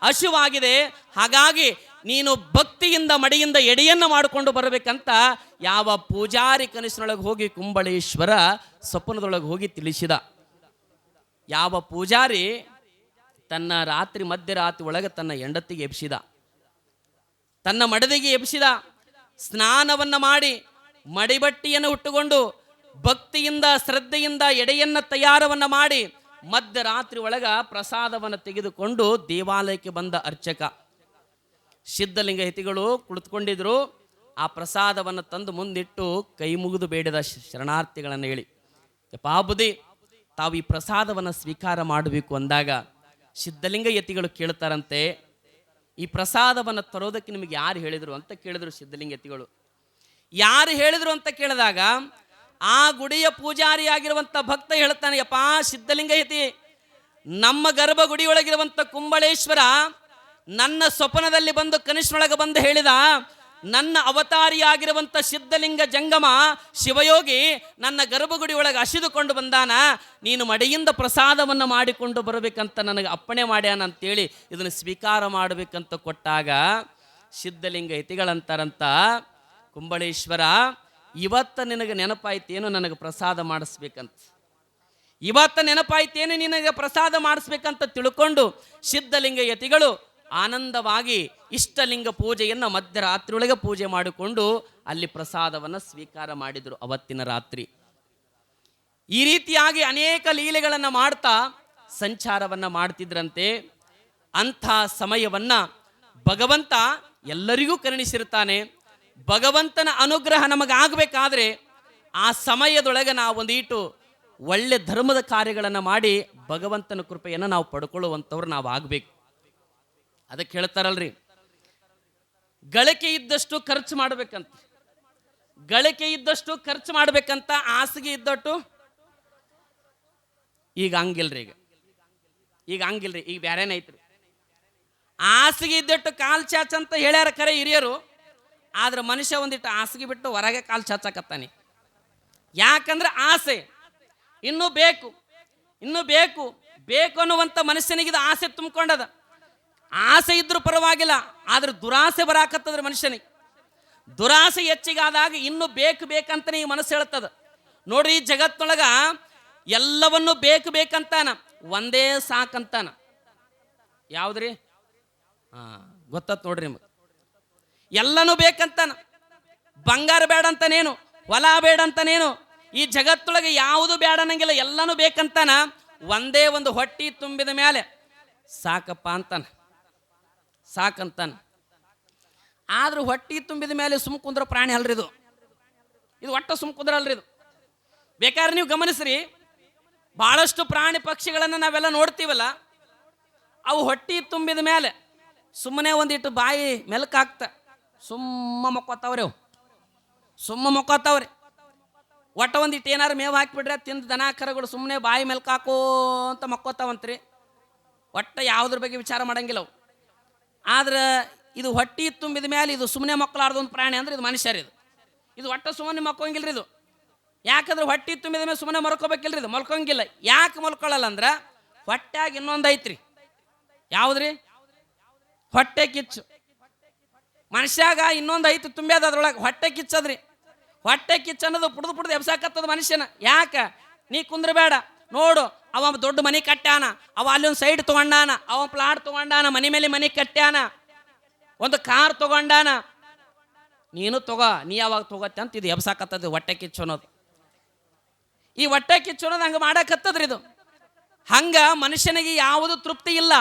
ಹಸಿವಾಗಿದೆ. ಹಾಗಾಗಿ ನೀನು ಭಕ್ತಿಯಿಂದ ಮಡಿಯಿಂದ ಎಡೆಯನ್ನು ಮಾಡಿಕೊಂಡು ಬರಬೇಕಂತ ಯಾವ ಪೂಜಾರಿ ಕನಸಿನೊಳಗೆ ಹೋಗಿ ಕುಂಬಳೇಶ್ವರ ಸ್ವಪ್ನದೊಳಗೆ ಹೋಗಿ ತಿಳಿಸಿದ. ಯಾವ ಪೂಜಾರಿ ತನ್ನ ಮಧ್ಯರಾತ್ರಿ ಒಳಗೆ ತನ್ನ ಹೆಂಡತಿಗೆ ಎಬ್ಸಿದ, ತನ್ನ ಮಡದಿಗೆ ಎಬ್ಸಿದ. ಸ್ನಾನವನ್ನು ಮಾಡಿ ಮಡಿಬಟ್ಟಿಯನ್ನು ಹುಟ್ಟುಕೊಂಡು ಭಕ್ತಿಯಿಂದ ಶ್ರದ್ಧೆಯಿಂದ ಎಡೆಯನ್ನು ತಯಾರವನ್ನು ಮಾಡಿ ಮಧ್ಯರಾತ್ರಿ ಒಳಗ ಪ್ರಸಾದವನ್ನು ತೆಗೆದುಕೊಂಡು ದೇವಾಲಯಕ್ಕೆ ಬಂದ ಅರ್ಚಕ ಸಿದ್ಧಲಿಂಗ ಹಿತಿಗಳು ಕುಳಿತುಕೊಂಡಿದ್ರು. ಆ ಪ್ರಸಾದವನ್ನು ತಂದು ಮುಂದಿಟ್ಟು ಕೈ ಮುಗಿದು ಬೇಡಿದ ಶರಣಾರ್ಥಿಗಳನ್ನು ಹೇಳಿ, ಯಪ್ಪಾ ಬುದ್ಧಿ, ತಾವು ಈ ಪ್ರಸಾದವನ್ನು ಸ್ವೀಕಾರ ಮಾಡಬೇಕು ಅಂದಾಗ ಸಿದ್ಧಲಿಂಗ ಯತಿಗಳು ಕೇಳ್ತಾರಂತೆ, ಈ ಪ್ರಸಾದವನ್ನು ತರೋದಕ್ಕೆ ನಿಮಗೆ ಯಾರು ಹೇಳಿದರು ಅಂತ ಕೇಳಿದ್ರು ಸಿದ್ಧಲಿಂಗ ಯತಿಗಳು. ಯಾರು ಹೇಳಿದ್ರು ಅಂತ ಕೇಳಿದಾಗ ಆ ಗುಡಿಯ ಪೂಜಾರಿಯಾಗಿರುವಂಥ ಭಕ್ತ ಹೇಳ್ತಾನೆ, ಯಪ್ಪಾ ಸಿದ್ಧಲಿಂಗ ಯತಿ, ನಮ್ಮ ಗರ್ಭಗುಡಿಯೊಳಗಿರುವಂಥ ಕುಂಬಳೇಶ್ವರ ನನ್ನ ಸ್ವಪ್ನದಲ್ಲಿ ಬಂದು ಕನಿಷ್ಠನೊಳಗೆ ಬಂದು ಹೇಳಿದ, ನನ್ನ ಅವತಾರಿಯಾಗಿರುವಂಥ ಸಿದ್ಧಲಿಂಗ ಜಂಗಮ ಶಿವಯೋಗಿ ನನ್ನ ಗರ್ಭಗುಡಿ ಒಳಗೆ ಹಸಿದುಕೊಂಡು ಬಂದಾನ, ನೀನು ಮಡಿಯಿಂದ ಪ್ರಸಾದವನ್ನು ಮಾಡಿಕೊಂಡು ಬರಬೇಕಂತ ನನಗೆ ಅಪ್ಪಣೆ ಮಾಡ್ಯಾನ ಅಂತೇಳಿ ಇದನ್ನು ಸ್ವೀಕಾರ ಮಾಡಬೇಕಂತ ಕೊಟ್ಟಾಗ ಸಿದ್ಧಲಿಂಗ ಯತಿಗಳಂತಾರಂತ, ಕುಂಬಳೇಶ್ವರ, ಇವತ್ತು ನಿನಗೆ ನೆನಪಾಯ್ತೇನು ನನಗೆ ಪ್ರಸಾದ ಮಾಡಿಸ್ಬೇಕಂತ, ಇವತ್ತು ನೆನಪಾಯ್ತೇನು ನಿನಗೆ ಪ್ರಸಾದ ಮಾಡಿಸ್ಬೇಕಂತ ತಿಳ್ಕೊಂಡು ಸಿದ್ಧಲಿಂಗ ಯತಿಗಳು ಆನಂದವಾಗಿ ಇಷ್ಟಲಿಂಗ ಪೂಜೆಯನ್ನು ಮಧ್ಯರಾತ್ರಿಯೊಳಗೆ ಪೂಜೆ ಮಾಡಿಕೊಂಡು ಅಲ್ಲಿ ಪ್ರಸಾದವನ್ನು ಸ್ವೀಕಾರ ಮಾಡಿದರು ಅವತ್ತಿನ ರಾತ್ರಿ. ಈ ರೀತಿಯಾಗಿ ಅನೇಕ ಲೀಲೆಗಳನ್ನು ಮಾಡ್ತಾ ಸಂಚಾರವನ್ನು ಮಾಡ್ತಿದ್ರಂತೆ. ಅಂಥ ಸಮಯವನ್ನು ಭಗವಂತ ಎಲ್ಲರಿಗೂ ಕರುಣಿಸಿರ್ತಾನೆ. ಭಗವಂತನ ಅನುಗ್ರಹ ನಮಗಾಗಬೇಕಾದ್ರೆ ಆ ಸಮಯದೊಳಗೆ ನಾವು ಒಂದೀಟು ಒಳ್ಳೆ ಧರ್ಮದ ಕಾರ್ಯಗಳನ್ನು ಮಾಡಿ ಭಗವಂತನ ಕೃಪೆಯನ್ನು ನಾವು ಪಡ್ಕೊಳ್ಳುವಂಥವ್ರು ನಾವು ಆಗಬೇಕು. ಅದಕ್ಕೆ ಹೇಳ್ತಾರಲ್ರಿ, ಗಳಿಕೆ ಇದ್ದಷ್ಟು ಖರ್ಚು ಮಾಡಬೇಕಂತ, ಗಳಿಕೆ ಇದ್ದಷ್ಟು ಖರ್ಚು ಮಾಡಬೇಕಂತ, ಹಾಸಿಗೆ ಇದ್ದಟ್ಟು ಈಗ ಹಂಗಿಲ್ರಿ, ಈಗ ಹಂಗಿಲ್ರಿ, ಈಗ ಬ್ಯಾರೇನ ಐತ್ರಿ. ಹಾಸಿಗೆ ಇದ್ದಟ್ಟು ಕಾಲು ಚಾಚ್ ಅಂತ ಹೇಳ್ಯಾರ ಖರೆ ಹಿರಿಯರು, ಆದ್ರೆ ಮನುಷ್ಯ ಒಂದಿಟ್ಟು ಹಾಸಿಗೆ ಬಿಟ್ಟು ಹೊರಗೆ ಕಾಲು ಚಾಚಕತ್ತಾನೆ. ಯಾಕಂದ್ರೆ ಆಸೆ, ಇನ್ನೂ ಬೇಕು, ಇನ್ನೂ ಬೇಕು ಬೇಕು ಅನ್ನುವಂಥ ಮನುಷ್ಯನಿಗಿದ ಆಸೆ ತುಂಬಿಕೊಂಡದ. ಆಸೆ ಇದ್ರೂ ಪರವಾಗಿಲ್ಲ, ಆದ್ರೆ ದುರಾಸೆ ಬರಾಕತ್ತದ್ರ ಮನುಷ್ಯನಿಗೆ. ದುರಾಸೆ ಹೆಚ್ಚಿಗಾದಾಗ ಇನ್ನೂ ಬೇಕು ಬೇಕಂತನೇ ಈ ಮನಸ್ಸು ಹೇಳ್ತದ. ನೋಡ್ರಿ, ಈ ಜಗತ್ತೊಳಗ ಎಲ್ಲವನ್ನೂ ಬೇಕು ಬೇಕಂತಾನ, ಒಂದೇ ಸಾಕಂತಾನ. ಯಾವ್ದ್ರಿ? ಗೊತ್ತತ್ ನೋಡ್ರಿ ನಿಮಗೆ. ಎಲ್ಲನೂ ಬೇಕಂತಾನ. ಬಂಗಾರ ಬೇಡ ಅಂತಾನೇನು, ಹೊಲ ಬೇಡ ಅಂತಾನೇನು, ಈ ಜಗತ್ತೊಳಗೆ ಯಾವುದು ಬೇಡ ಅನ್ನಂಗಿಲ್ಲ, ಎಲ್ಲನೂ ಬೇಕಂತಾನ. ಒಂದೇ ಒಂದು ಹೊಟ್ಟಿ ತುಂಬಿದ ಮೇಲೆ ಸಾಕಪ್ಪ ಅಂತಾನ, ಸಾಕಂತಾನ. ಆದ್ರೂ ಹೊಟ್ಟಿ ತುಂಬಿದ ಮೇಲೆ ಸುಮ್ ಕುಂದ್ರ ಪ್ರಾಣಿ ಅಲ್ರಿ ಇದು, ಇದು ಒಟ್ಟು ಸುಮ್ ಕುಂದ್ರಲ್ರಿ ಇದು. ಬೇಕಾದ್ರೆ ನೀವು ಗಮನಿಸ್ರಿ, ಬಹಳಷ್ಟು ಪ್ರಾಣಿ ಪಕ್ಷಿಗಳನ್ನು ನಾವೆಲ್ಲ ನೋಡ್ತೀವಲ್ಲ, ಅವು ಹೊಟ್ಟಿ ತುಂಬಿದ ಮೇಲೆ ಸುಮ್ಮನೆ ಒಂದಿಟ್ಟು ಬಾಯಿ ಮೆಲ್ಕಾಗ್ತ ಸುಮ್ಮ ಮಕ್ಕೋತಾವ್ರಿ, ಅವು ಸುಮ್ಮ ಮಕ್ಕೋತಾವ್ರಿ. ಒಟ್ಟ ಒಂದಿಟ್ಟು ಏನಾರು ಮೇವು ಹಾಕಿಬಿಟ್ರೆ ತಿಂದು ದನ ಕರಗಳು ಸುಮ್ಮನೆ ಬಾಯಿ ಮೆಲ್ಕಾಕೋ ಅಂತ ಮಕ್ಕೋತಾವಂತ್ರಿ. ಒಟ್ಟ ಯಾವುದ್ರ ಬಗ್ಗೆ ವಿಚಾರ ಮಾಡಂಗಿಲ್ಲ ಅವು. ಆದ್ರೆ ಇದು ಹೊಟ್ಟಿ ತುಂಬಿದ ಮೇಲೆ ಇದು ಸುಮ್ಮನೆ ಮಕ್ಕಳಾರ್ದು ಒಂದು ಪ್ರಾಣಿ ಅಂದ್ರೆ ಇದು ಮನುಷ್ಯರು. ಇದು ಒಟ್ಟು ಸುಮ್ಮನೆ ಮಕ್ಕೋಂಗಿಲ್ರಿ ಇದು. ಯಾಕಂದ್ರೆ ಹೊಟ್ಟಿ ತುಂಬಿದ ಮೇಲೆ ಸುಮ್ಮನೆ ಮಲ್ಕೋಬೇಕಿಲ್ರಿ, ಇದು ಮಲ್ಕೋಂಗಿಲ್ಲ. ಯಾಕೆ ಮಲ್ಕೊಳ್ಳಲ್ಲ ಅಂದ್ರೆ ಹೊಟ್ಟ್ಯಾಗ ಇನ್ನೊಂದು ಐತ್ರಿ. ಯಾವುದ್ರಿ? ಹೊಟ್ಟೆ ಕಿಚ್ಚು. ಮನುಷ್ಯಾಗ ಇನ್ನೊಂದು ಐತಿ ತುಂಬ್ಯಾದ, ಅದ್ರೊಳಗೆ ಹೊಟ್ಟೆ ಕಿಚ್ಚದ್ರಿ. ಹೊಟ್ಟೆ ಕಿಚ್ಚ ಅನ್ನೋದು ಪುಡ್ದು ಎಬ್ಸಾಕತ್ತದ ಮನುಷ್ಯನ. ಯಾಕ? ನೀ ಕುಂದ್ರಬೇಡ, ನೋಡು, ಅವ ದೊಡ್ಡ ಮನೆ ಕಟ್ಟ್ಯಾನ, ಅವ ಅಲ್ಲಿ ಒಂದು ಸೈಡ್ ತೊಗೊಂಡಾನ, ಅವ ಪ್ಲಾಟ್ ತೊಗೊಂಡಾನ, ಮನೆ ಮೇಲೆ ಮನೆ ಕಟ್ಟ್ಯಾನ, ಒಂದು ಕಾರ್ ತೊಗೊಂಡಾನ, ನೀನು ತಗೋ, ನೀ ಯಾವಾಗ ತಗೋತ್ತೆ ಅಂತ ಇದು ಎಬ್ಸಾಕತ್ತದ ಹೊಟ್ಟೆ ಕಿಚ್ಚು ಅನ್ನೋದು. ಈ ಹೊಟ್ಟೆ ಕಿಚ್ಚೋನದು ಹಂಗೆ ಮಾಡಕತ್ತದ್ರಿ ಇದು. ಹಂಗ ಮನುಷ್ಯನಿಗೆ ಯಾವುದು ತೃಪ್ತಿ ಇಲ್ಲ.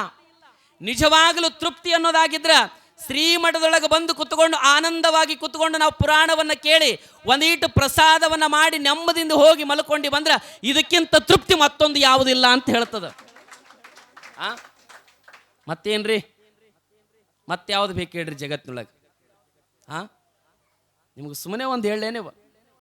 ನಿಜವಾಗಲೂ ತೃಪ್ತಿ ಅನ್ನೋದಾಗಿದ್ರ ಶ್ರೀಮಠದೊಳಗೆ ಬಂದು ಕುತ್ಕೊಂಡು ಆನಂದವಾಗಿ ಕುತ್ಕೊಂಡು ನಾವು ಪುರಾಣವನ್ನು ಕೇಳಿ ಒಂದೀಟು ಪ್ರಸಾದವನ್ನು ಮಾಡಿ ನೆಮ್ಮದಿಯಿಂದ ಹೋಗಿ ಮಲ್ಕೊಂಡು ಬಂದ್ರೆ ಇದಕ್ಕಿಂತ ತೃಪ್ತಿ ಮತ್ತೊಂದು ಯಾವುದಿಲ್ಲ ಅಂತ ಹೇಳ್ತದ. ಮತ್ತೇನ್ರಿ, ಮತ್ತೆ ಯಾವ್ದು ಬೇಕು ಹೇಳ್ರಿ ಜಗತ್ತಿನೊಳಗೆ? ನಿಮಗೆ ಸುಮ್ಮನೆ ಒಂದು ಹೇಳೇನೆ